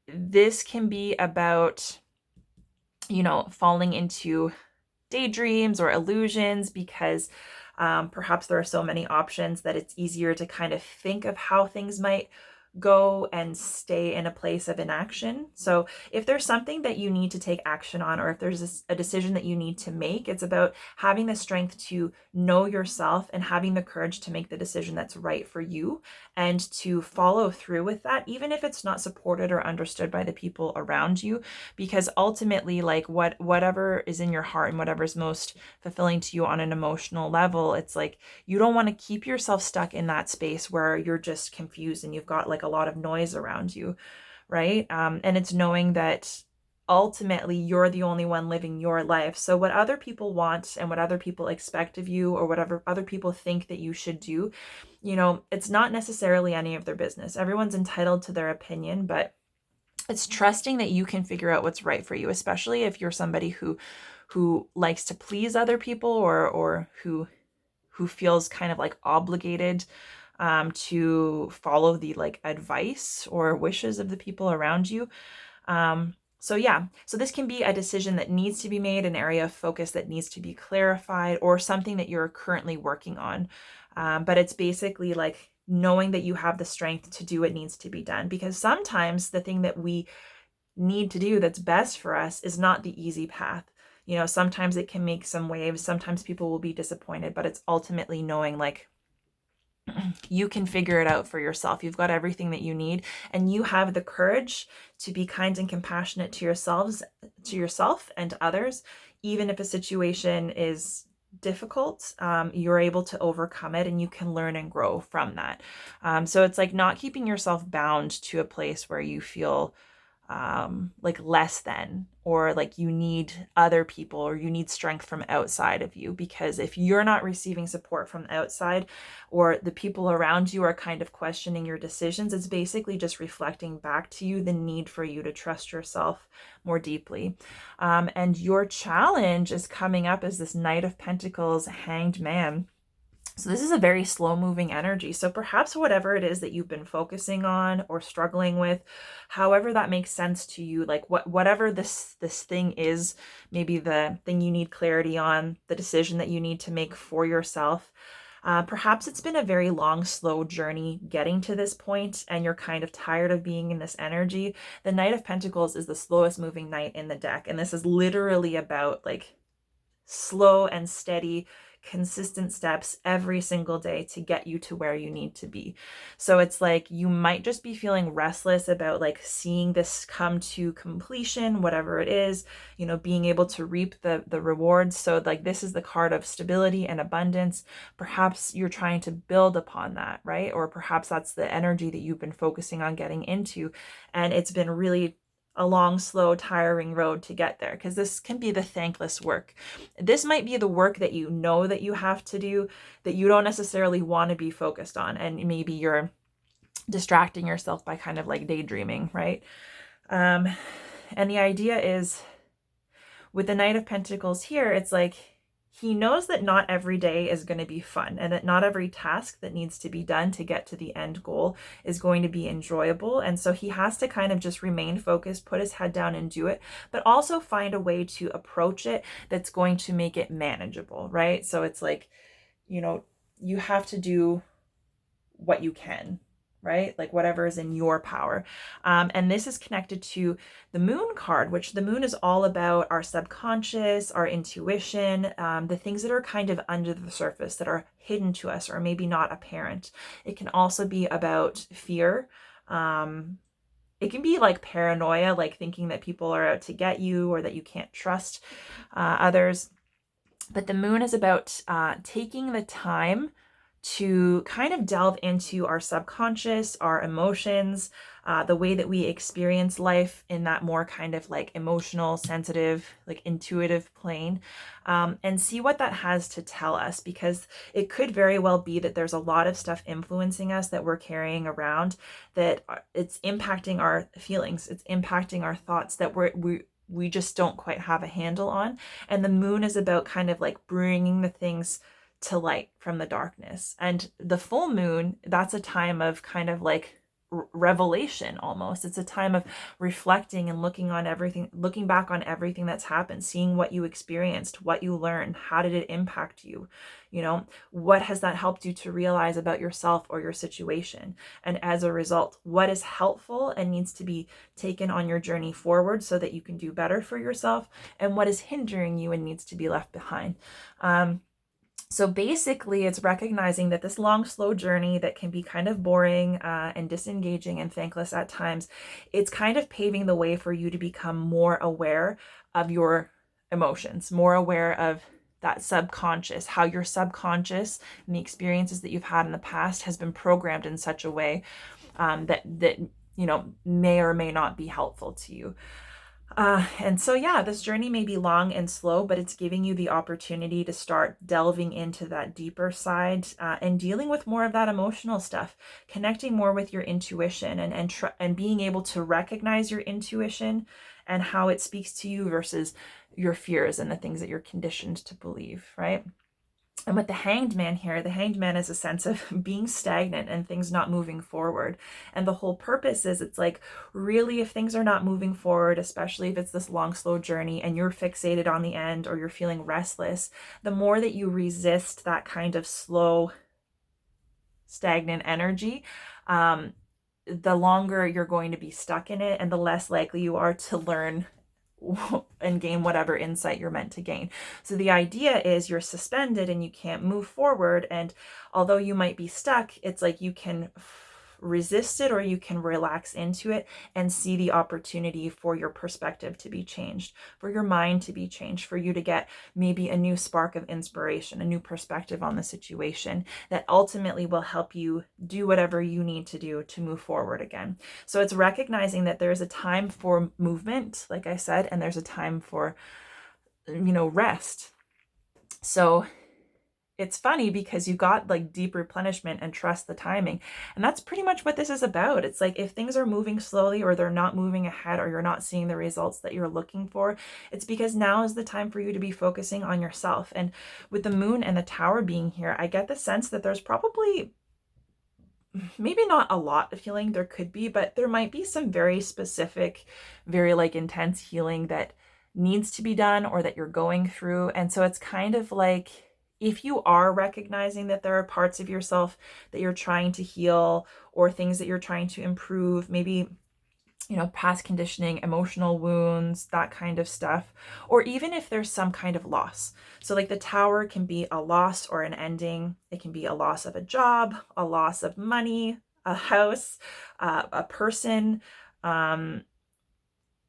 this can be about, falling into daydreams or illusions, because perhaps there are so many options that it's easier to kind of think of how things might go and stay in a place of inaction. So if there's something that you need to take action on, or if there's a decision that you need to make, it's about having the strength to know yourself and having the courage to make the decision that's right for you, and to follow through with that, even if it's not supported or understood by the people around you. Because ultimately, like whatever is in your heart and whatever's most fulfilling to you on an emotional level, it's like you don't want to keep yourself stuck in that space where you're just confused and you've got like a lot of noise around you, right? And it's knowing that ultimately you're the only one living your life. So what other people want and what other people expect of you, or whatever other people think that you should do, it's not necessarily any of their business. Everyone's entitled to their opinion, but it's trusting that you can figure out what's right for you, especially if you're somebody who likes to please other people, or who feels kind of like obligated to follow the like advice or wishes of the people around you. So yeah, so this can be a decision that needs to be made, an area of focus that needs to be clarified, or something that you're currently working on. But it's basically like knowing that you have the strength to do what needs to be done, because sometimes the thing that we need to do that's best for us is not the easy path. Sometimes it can make some waves, sometimes people will be disappointed, but it's ultimately knowing like you can figure it out for yourself. You've got everything that you need, and you have the courage to be kind and compassionate to yourself and to others. Even if a situation is difficult, you're able to overcome it, and you can learn and grow from that. So it's like not keeping yourself bound to a place where you feel like less than, or like you need other people, or you need strength from outside of you. Because if you're not receiving support from outside, or the people around you are kind of questioning your decisions, it's basically just reflecting back to you the need for you to trust yourself more deeply. And your challenge is coming up as this Knight of Pentacles, Hanged Man. So this is a very slow moving energy. So perhaps whatever it is that you've been focusing on or struggling with, however that makes sense to you, like whatever this thing is, maybe the thing you need clarity on, the decision that you need to make for yourself. Perhaps it's been a very long, slow journey getting to this point, and you're kind of tired of being in this energy. The Knight of Pentacles is the slowest moving knight in the deck. And this is literally about like slow and steady, consistent steps every single day to get you to where you need to be. So it's like you might just be feeling restless about like seeing this come to completion, whatever it is, being able to reap the rewards. So like this is the card of stability and abundance. Perhaps you're trying to build upon that, right? Or perhaps that's the energy that you've been focusing on getting into, and it's been really a long, slow, tiring road to get there, because this can be the thankless work. This might be the work that you know that you have to do, that you don't necessarily want to be focused on, and maybe you're distracting yourself by kind of like daydreaming, right? And the idea is with the Knight of Pentacles here, it's like he knows that not every day is going to be fun, and that not every task that needs to be done to get to the end goal is going to be enjoyable. And so he has to kind of just remain focused, put his head down and do it, but also find a way to approach it that's going to make it manageable, right? So it's like, you have to do what you can, right? Like whatever is in your power. And this is connected to the moon card, which the moon is all about our subconscious, our intuition, the things that are kind of under the surface that are hidden to us or maybe not apparent. It can also be about fear. It can be like paranoia, like thinking that people are out to get you or that you can't trust others. But the moon is about taking the time to kind of delve into our subconscious, our emotions, the way that we experience life in that more kind of like emotional, sensitive, like intuitive plane, and see what that has to tell us, because it could very well be that there's a lot of stuff influencing us that we're carrying around, that it's impacting our feelings, it's impacting our thoughts that we just don't quite have a handle on. And the moon is about kind of like bringing the things to light from the darkness. And the full moon, that's a time of kind of like revelation almost. It's a time of reflecting and looking back on everything that's happened, seeing what you experienced, what you learned, how did it impact you? You know, what has that helped you to realize about yourself or your situation? And as a result, what is helpful and needs to be taken on your journey forward so that you can do better for yourself, and what is hindering you and needs to be left behind. So basically, it's recognizing that this long, slow journey that can be kind of boring and disengaging and thankless at times, it's kind of paving the way for you to become more aware of your emotions, more aware of that subconscious, how your subconscious and the experiences that you've had in the past has been programmed in such a way that you know may or may not be helpful to you. And so, yeah, this journey may be long and slow, but it's giving you the opportunity to start delving into that deeper side and dealing with more of that emotional stuff, connecting more with your intuition and being able to recognize your intuition and how it speaks to you versus your fears and the things that you're conditioned to believe, right? And with the Hanged Man here, the Hanged Man is a sense of being stagnant and things not moving forward. And the whole purpose is, it's like, really, if things are not moving forward, especially if it's this long, slow journey and you're fixated on the end or you're feeling restless, the more that you resist that kind of slow, stagnant energy, the longer you're going to be stuck in it and the less likely you are to learn and gain whatever insight you're meant to gain. So the idea is you're suspended and you can't move forward. And although you might be stuck, it's like you can resist it or you can relax into it and see the opportunity for your perspective to be changed, for your mind to be changed, for you to get maybe a new spark of inspiration, a new perspective on the situation that ultimately will help you do whatever you need to do to move forward again. So it's recognizing that there's a time for movement, like I said, and there's a time for, rest. So it's funny because you got like deep replenishment and trust the timing. And that's pretty much what this is about. It's like if things are moving slowly or they're not moving ahead or you're not seeing the results that you're looking for, it's because now is the time for you to be focusing on yourself. And with the moon and the tower being here, I get the sense that there's probably maybe not a lot of healing, there could be, but there might be some very specific, very like intense healing that needs to be done or that you're going through. And so it's kind of like, if you are recognizing that there are parts of yourself that you're trying to heal or things that you're trying to improve, maybe, past conditioning, emotional wounds, that kind of stuff, or even if there's some kind of loss. So like the tower can be a loss or an ending. It can be a loss of a job, a loss of money, a house, a person.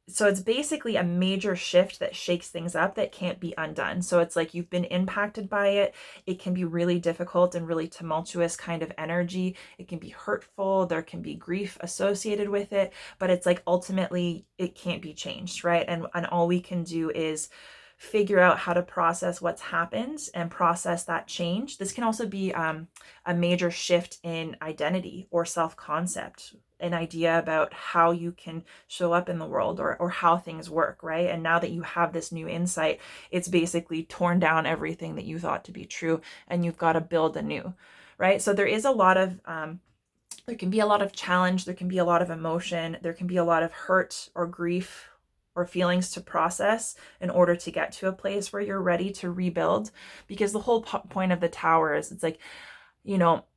So it's basically a major shift that shakes things up that can't be undone. So it's like you've been impacted by it. It can be really difficult and really tumultuous kind of energy. It can be hurtful. There can be grief associated with it, but it's like ultimately it can't be changed, right? And all we can do is figure out how to process what's happened and process that change. This can also be a major shift in identity or self-concept, an idea about how you can show up in the world or how things work, right? And now that you have this new insight, it's basically torn down everything that you thought to be true and you've got to build anew, right? So there is a lot of, there can be a lot of challenge, there can be a lot of emotion, there can be a lot of hurt or grief or feelings to process in order to get to a place where you're ready to rebuild. Because the whole point of the tower is, it's like,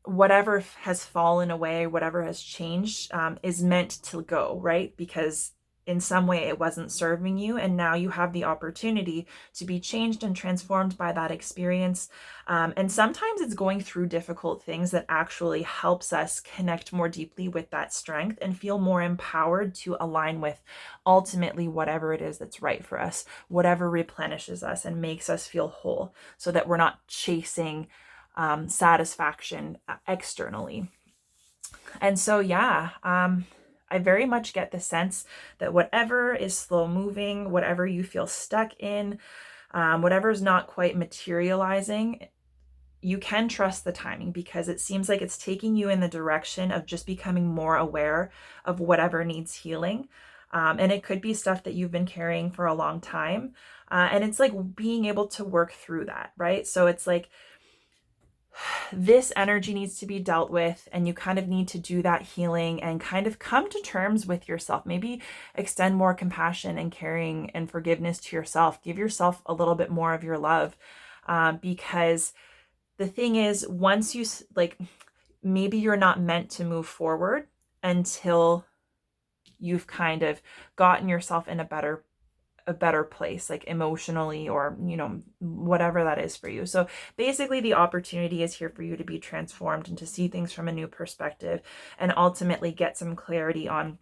whatever has fallen away, whatever has changed, is meant to go, right? Because in some way it wasn't serving you, and now you have the opportunity to be changed and transformed by that experience. And sometimes it's going through difficult things that actually helps us connect more deeply with that strength and feel more empowered to align with ultimately whatever it is that's right for us, whatever replenishes us and makes us feel whole, so that we're not chasing satisfaction externally. And so, yeah, I very much get the sense that whatever is slow moving, whatever you feel stuck in, whatever is not quite materializing, you can trust the timing, because it seems like it's taking you in the direction of just becoming more aware of whatever needs healing. And it could be stuff that you've been carrying for a long time. And it's like being able to work through that, right? So it's like, this energy needs to be dealt with, and you kind of need to do that healing and kind of come to terms with yourself. Maybe extend more compassion and caring and forgiveness to yourself. Give yourself a little bit more of your love, because the thing is, once you maybe you're not meant to move forward until you've kind of gotten yourself in a better place, like emotionally, or whatever that is for you. So basically the opportunity is here for you to be transformed and to see things from a new perspective, and ultimately get some clarity on,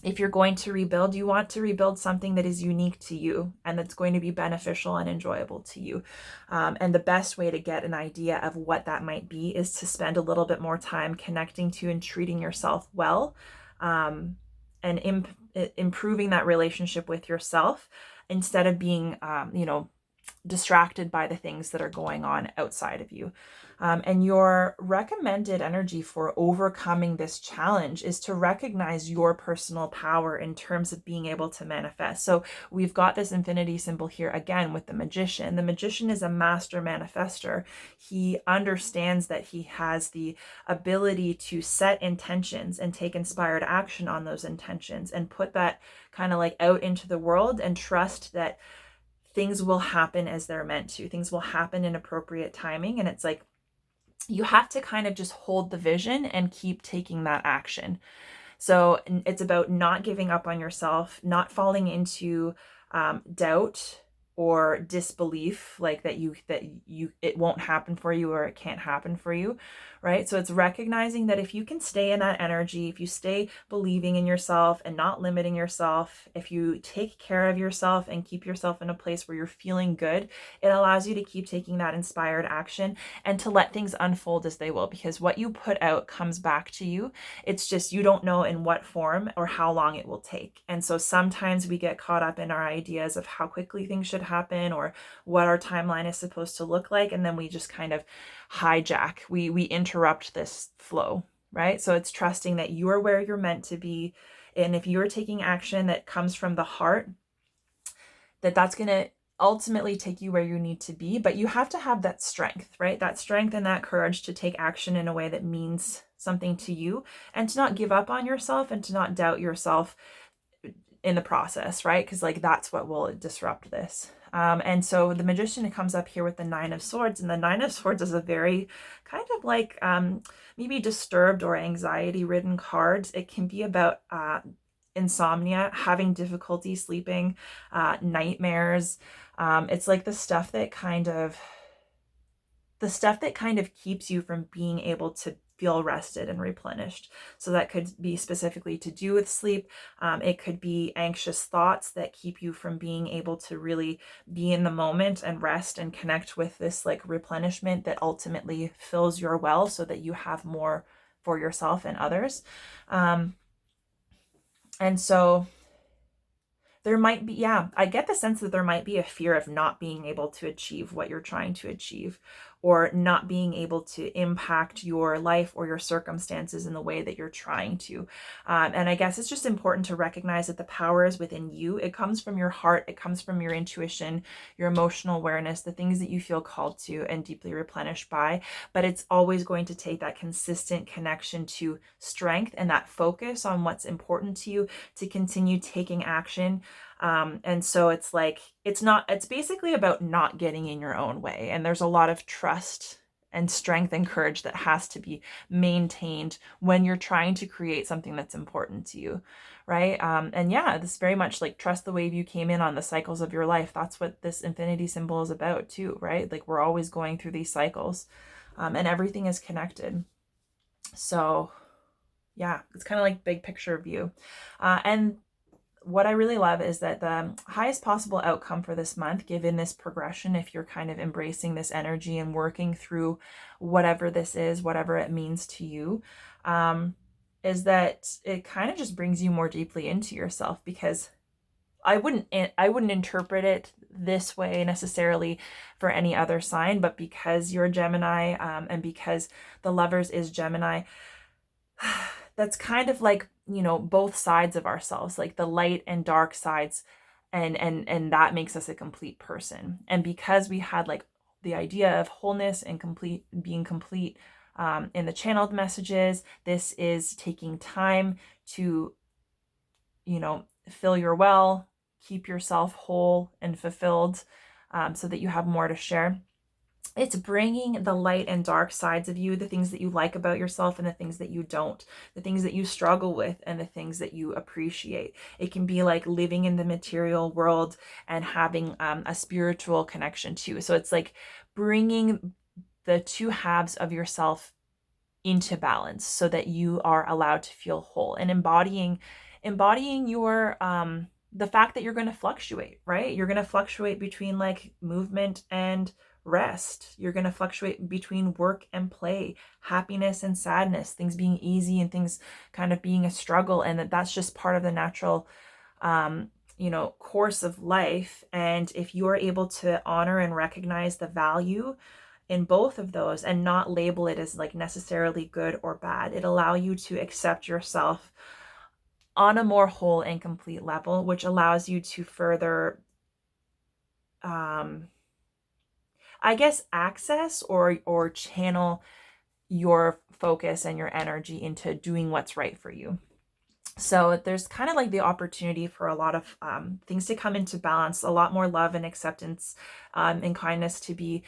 if you're going to rebuild, you want to rebuild something that is unique to you and that's going to be beneficial and enjoyable to you. And the best way to get an idea of what that might be is to spend a little bit more time connecting to and treating yourself well, and improving that relationship with yourself, instead of being, distracted by the things that are going on outside of you. And your recommended energy for overcoming this challenge is to recognize your personal power in terms of being able to manifest. So we've got this infinity symbol here again with the magician. The magician is a master manifester. He understands that he has the ability to set intentions and take inspired action on those intentions and put that kind of like out into the world, and trust that things will happen as they're meant to. Things will happen in appropriate timing. And it's like, you have to kind of just hold the vision and keep taking that action. So it's about not giving up on yourself, not falling into doubt or disbelief, like that it won't happen for you, or it can't happen for you, right? So it's recognizing that if you can stay in that energy, if you stay believing in yourself and not limiting yourself, if you take care of yourself and keep yourself in a place where you're feeling good, it allows you to keep taking that inspired action and to let things unfold as they will, because what you put out comes back to you. It's just, you don't know in what form or how long it will take. And so sometimes we get caught up in our ideas of how quickly things should happen or what our timeline is supposed to look like, and then we just kind of hijack, we interrupt this flow, right? So it's trusting that you are where you're meant to be, and if you're taking action that comes from the heart, that's going to ultimately take you where you need to be. But you have to have that strength, right? That strength and that courage to take action in a way that means something to you, and to not give up on yourself and to not doubt yourself in the process, right? Because like that's what will disrupt this. And so the magician comes up here with the 9 of Swords, and the 9 of Swords is a very kind of like maybe disturbed or anxiety ridden card. It can be about insomnia, having difficulty sleeping, nightmares. It's like the stuff that kind of keeps you from being able to feel rested and replenished. So that could be specifically to do with sleep. It could be anxious thoughts that keep you from being able to really be in the moment and rest and connect with this like replenishment that ultimately fills your well, so that you have more for yourself and others. And so there might be, I get the sense that there might be a fear of not being able to achieve what you're trying to achieve, or not being able to impact your life or your circumstances in the way that you're trying to. And I guess it's just important to recognize that the power is within you. It comes from your heart. It comes from your intuition, your emotional awareness, the things that you feel called to and deeply replenished by. But it's always going to take that consistent connection to strength and that focus on what's important to you to continue taking action. And so it's like, it's basically about not getting in your own way. And there's a lot of trust and strength and courage that has to be maintained when you're trying to create something that's important to you, right? And yeah, this very much like trust the wave you came in on, the cycles of your life. That's what this infinity symbol is about too, right? Like we're always going through these cycles, and everything is connected. So yeah, it's kind of like big picture view. And what I really love is that the highest possible outcome for this month, given this progression, if you're kind of embracing this energy and working through whatever this is, whatever it means to you, is that it kind of just brings you more deeply into yourself, because I wouldn't interpret it this way necessarily for any other sign, but because you're a Gemini, and because the Lovers is Gemini, that's kind of like, you know, both sides of ourselves, like the light and dark sides, and that makes us a complete person. And because we had like the idea of wholeness and being complete in the channeled messages, this is taking time to, you know, fill your well, keep yourself whole and fulfilled, so that you have more to share. It's bringing the light and dark sides of you, the things that you like about yourself and the things that you don't, the things that you struggle with and the things that you appreciate. It can be like living in the material world and having a spiritual connection too. So it's like bringing the two halves of yourself into balance so that you are allowed to feel whole, and embodying your the fact that you're going to fluctuate, right? You're going to fluctuate between like movement and rest. You're going to fluctuate between work and play, happiness and sadness, things being easy and things kind of being a struggle, and that's just part of the natural you know, course of life. And if you are able to honor and recognize the value in both of those and not label it as like necessarily good or bad, it allow you to accept yourself on a more whole and complete level, which allows you to further I guess access or channel your focus and your energy into doing what's right for you. So there's kind of like the opportunity for a lot of things to come into balance, a lot more love and acceptance and kindness to be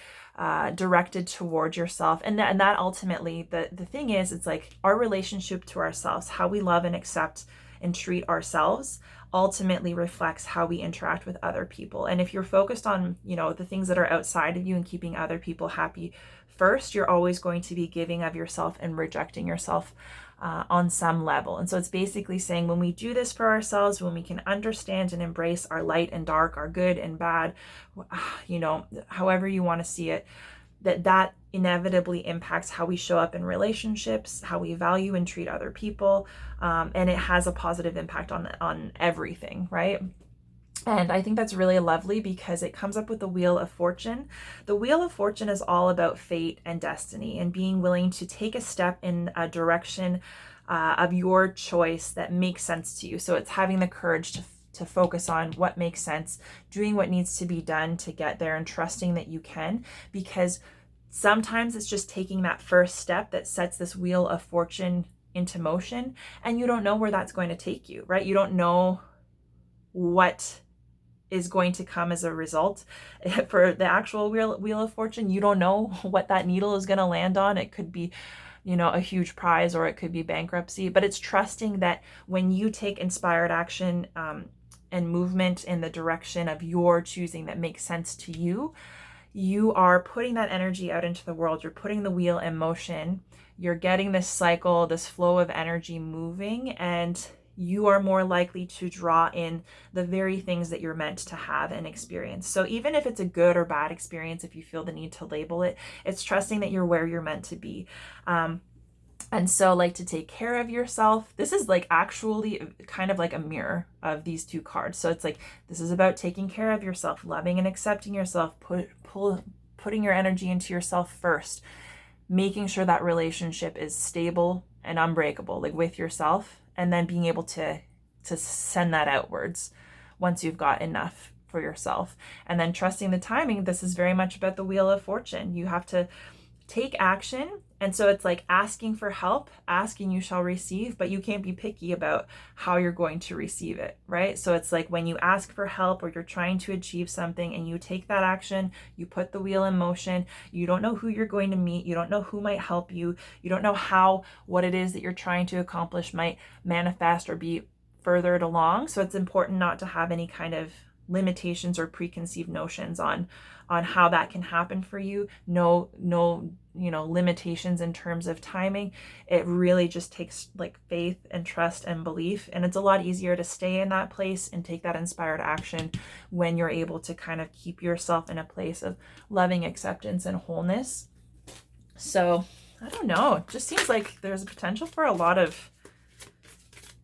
directed toward yourself. And that ultimately, the thing is, it's like our relationship to ourselves, how we love and accept and treat ourselves ultimately reflects how we interact with other people. And if you're focused on, you know, the things that are outside of you and keeping other people happy first, you're always going to be giving of yourself and rejecting yourself on some level. And so it's basically saying when we do this for ourselves, when we can understand and embrace our light and dark, our good and bad, you know, however you want to see it, that inevitably impacts how we show up in relationships, how we value and treat other people, and it has a positive impact on everything, right? And I think that's really lovely because it comes up with the Wheel of Fortune. The Wheel of Fortune is all about fate and destiny and being willing to take a step in a direction of your choice that makes sense to you. So it's having the courage to focus on what makes sense, doing what needs to be done to get there, and trusting that you can, because sometimes it's just taking that first step that sets this Wheel of Fortune into motion, and you don't know where that's going to take you, right? You don't know what is going to come as a result. For the actual Wheel of Fortune, you don't know what that needle is going to land on. It could be, you know, a huge prize, or it could be bankruptcy, but it's trusting that when you take inspired action and movement in the direction of your choosing that makes sense to you, you are putting that energy out into the world. You're putting the wheel in motion. You're getting this cycle, this flow of energy moving, and you are more likely to draw in the very things that you're meant to have and experience. So even if it's a good or bad experience, if you feel the need to label it, it's trusting that you're where you're meant to be. And so, like, to take care of yourself, this is like actually kind of like a mirror of these two cards. So it's like, this is about taking care of yourself, loving and accepting yourself, putting your energy into yourself first, making sure that relationship is stable and unbreakable, like with yourself, and then being able to send that outwards once you've got enough for yourself. And then trusting the timing. This is very much about the Wheel of Fortune. You have to take action And so it's like asking for help, asking you shall receive, but you can't be picky about how you're going to receive it, right? So it's like when you ask for help or you're trying to achieve something and you take that action, you put the wheel in motion, you don't know who you're going to meet, you don't know who might help you, you don't know how what it is that you're trying to accomplish might manifest or be furthered along. So it's important not to have any kind of limitations or preconceived notions on how that can happen for you. No limitations in terms of timing. It really just takes like faith and trust and belief, and it's a lot easier to stay in that place and take that inspired action when you're able to kind of keep yourself in a place of loving acceptance and wholeness. So I don't know, it just seems like there's a potential for a lot of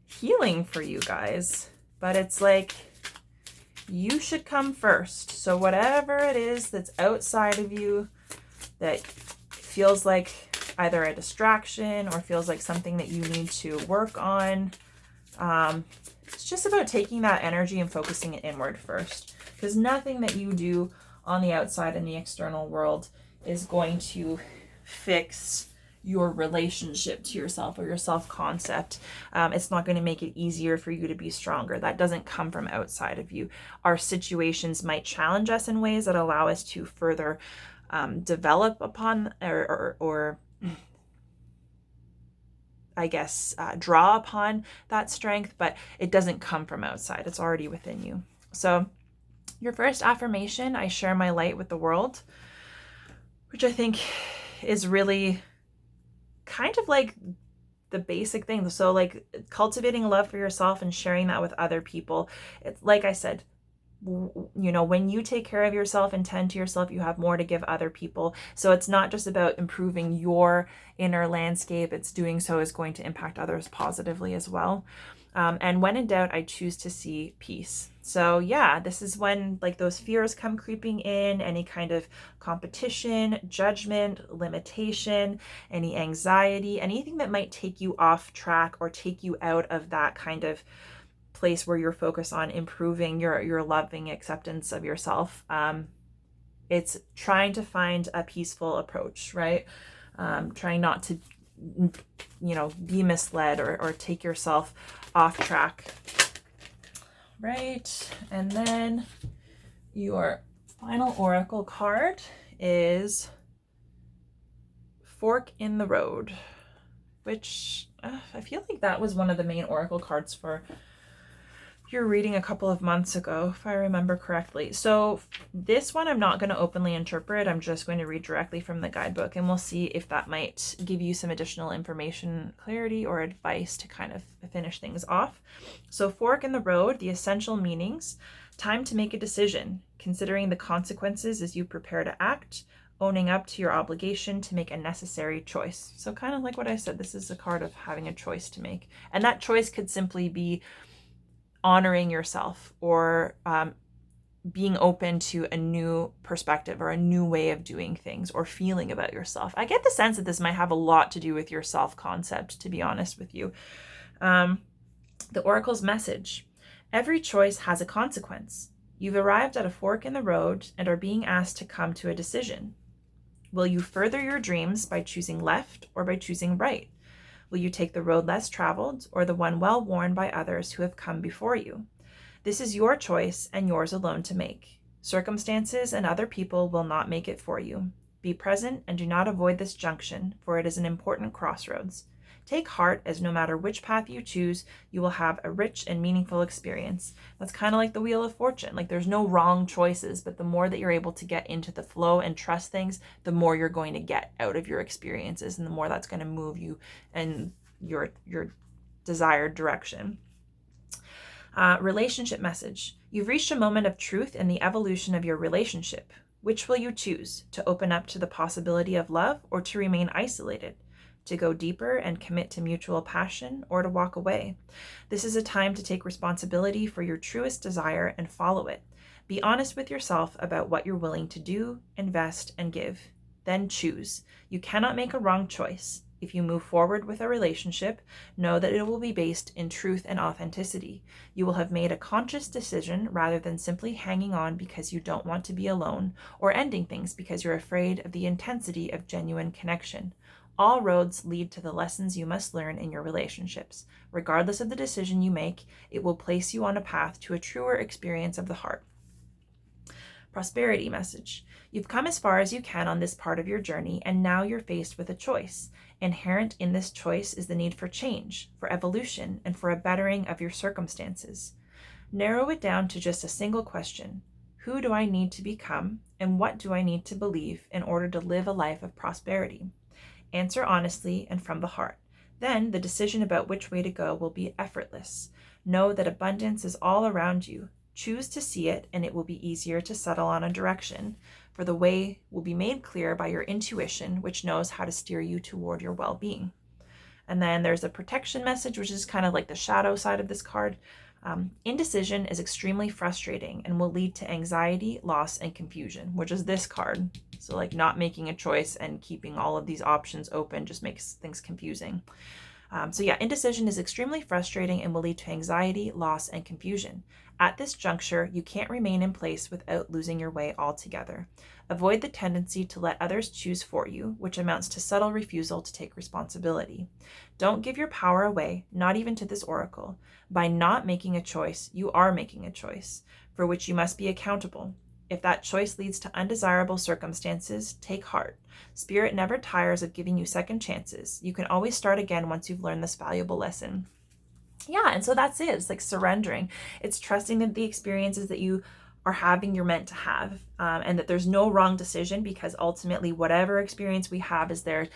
healing for you guys, but it's like you should come first. So whatever it is that's outside of you that feels like either a distraction or feels like something that you need to work on, it's just about taking that energy and focusing it inward first, because nothing that you do on the outside in the external world is going to fix your relationship to yourself or your self-concept. It's not going to make it easier for you to be stronger. That doesn't come from outside of you. Our situations might challenge us in ways that allow us to further develop upon or I guess draw upon that strength, but it doesn't come from outside. It's already within you. So your first affirmation, I share my light with the world, which I think is really kind of like the basic thing. So like cultivating love for yourself and sharing that with other people. It's like I said, when you take care of yourself and tend to yourself, you have more to give other people. So it's not just about improving your inner landscape. It's doing so is going to impact others positively as well. And when in doubt, I choose to see peace. So yeah, this is when like those fears come creeping in, any kind of competition, judgment, limitation, any anxiety, anything that might take you off track or take you out of that kind of place where you're focused on improving your loving acceptance of yourself. It's trying to find a peaceful approach, right? Trying not to be misled or take yourself off track, right? And then your final oracle card is Fork in the Road, which I feel like that was one of the main oracle cards for your reading a couple of months ago, if I remember correctly. So this one I'm not going to openly interpret. I'm just going to read directly from the guidebook, and we'll see if that might give you some additional information, clarity, or advice to kind of finish things off. So fork in the road, the essential meanings: time to make a decision, considering the consequences as you prepare to act, owning up to your obligation to make a necessary choice. So kind of like what I said, this is a card of having a choice to make. And that choice could simply be honoring yourself or being open to a new perspective or a new way of doing things or feeling about yourself. I get the sense that this might have a lot to do with your self-concept, to be honest with you. The oracle's message: every choice has a consequence. You've arrived at a fork in the road and are being asked to come to a decision. Will you further your dreams by choosing left or by choosing right? Will you take the road less traveled or the one well worn by others who have come before you? This is your choice and yours alone to make. Circumstances and other people will not make it for you. Be present and do not avoid this junction, for it is an important crossroads. Take heart, as no matter which path you choose, you will have a rich and meaningful experience. That's kind of like the Wheel of Fortune. Like there's no wrong choices, but the more that you're able to get into the flow and trust things, the more you're going to get out of your experiences, and the more that's going to move you in your desired direction. Relationship message: you've reached a moment of truth in the evolution of your relationship. Which will you choose? To open up to the possibility of love or to remain isolated? To go deeper and commit to mutual passion, or to walk away? This is a time to take responsibility for your truest desire and follow it. Be honest with yourself about what you're willing to do, invest, and give. Then choose. You cannot make a wrong choice. If you move forward with a relationship, know that it will be based in truth and authenticity. You will have made a conscious decision rather than simply hanging on because you don't want to be alone, or ending things because you're afraid of the intensity of genuine connection. All roads lead to the lessons you must learn in your relationships. Regardless of the decision you make, it will place you on a path to a truer experience of the heart. Prosperity message. You've come as far as you can on this part of your journey, and now you're faced with a choice. Inherent in this choice is the need for change, for evolution, and for a bettering of your circumstances. Narrow it down to just a single question. Who do I need to become, and what do I need to believe in order to live a life of prosperity? Answer honestly and from the heart. Then the decision about which way to go will be effortless. Know that abundance is all around you. Choose to see it, and it will be easier to settle on a direction, for the way will be made clear by your intuition, which knows how to steer you toward your well-being. And then there's a protection message, which is kind of like the shadow side of this card. Indecision is extremely frustrating and will lead to anxiety, loss, and confusion, which is this card. So like not making a choice and keeping all of these options open just makes things confusing. So yeah, indecision is extremely frustrating and will lead to anxiety, loss, and confusion. At this juncture, you can't remain in place without losing your way altogether. Avoid the tendency to let others choose for you, which amounts to subtle refusal to take responsibility. Don't give your power away, not even to this oracle. By not making a choice, you are making a choice, for which you must be accountable. If that choice leads to undesirable circumstances, take heart. Spirit never tires of giving you second chances. You can always start again once you've learned this valuable lesson. Yeah, and so that's it. It's like surrendering. It's trusting that the experiences that you are having, you're meant to have, and that there's no wrong decision, because ultimately whatever experience we have is there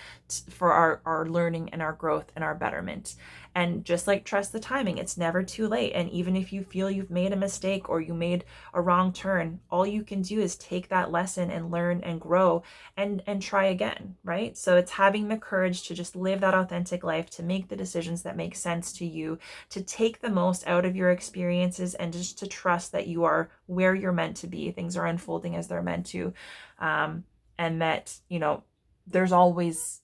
for our learning and our growth and our betterment. And just like trust the timing, it's never too late. And even if you feel you've made a mistake or you made a wrong turn, all you can do is take that lesson and learn and grow and try again, right? So it's having the courage to just live that authentic life, to make the decisions that make sense to you, to take the most out of your experiences, and just to trust that you are where you're meant to be. Things are unfolding as they're meant to. And that, there's always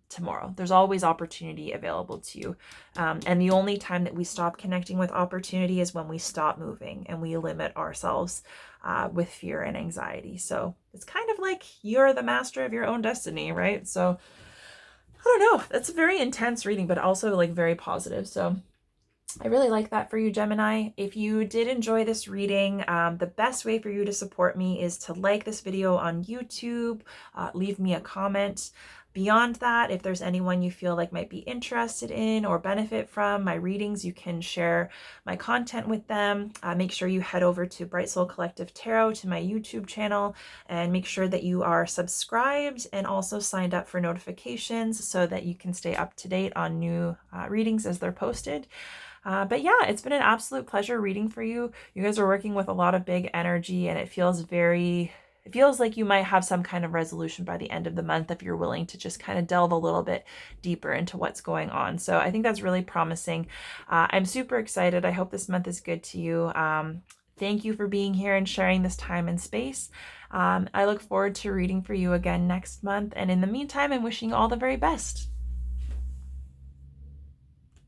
tomorrow. There's always opportunity available to you. And the only time that we stop connecting with opportunity is when we stop moving and we limit ourselves with fear and anxiety. So it's kind of like you're the master of your own destiny, right? So I don't know. That's a very intense reading, but also like very positive. So I really like that for you, Gemini. If you did enjoy this reading, the best way for you to support me is to like this video on YouTube, leave me a comment. Beyond that, if there's anyone you feel like might be interested in or benefit from my readings, you can share my content with them. Make sure you head over to Bright Soul Collective Tarot, to my YouTube channel, and make sure that you are subscribed and also signed up for notifications so that you can stay up to date on new readings as they're posted. But yeah, it's been an absolute pleasure reading for you. You guys are working with a lot of big energy, and it feels like you might have some kind of resolution by the end of the month if you're willing to just kind of delve a little bit deeper into what's going on. So I think that's really promising. I'm super excited. I hope this month is good to you. Thank you for being here and sharing this time and space. I look forward to reading for you again next month. And in the meantime, I'm wishing you all the very best.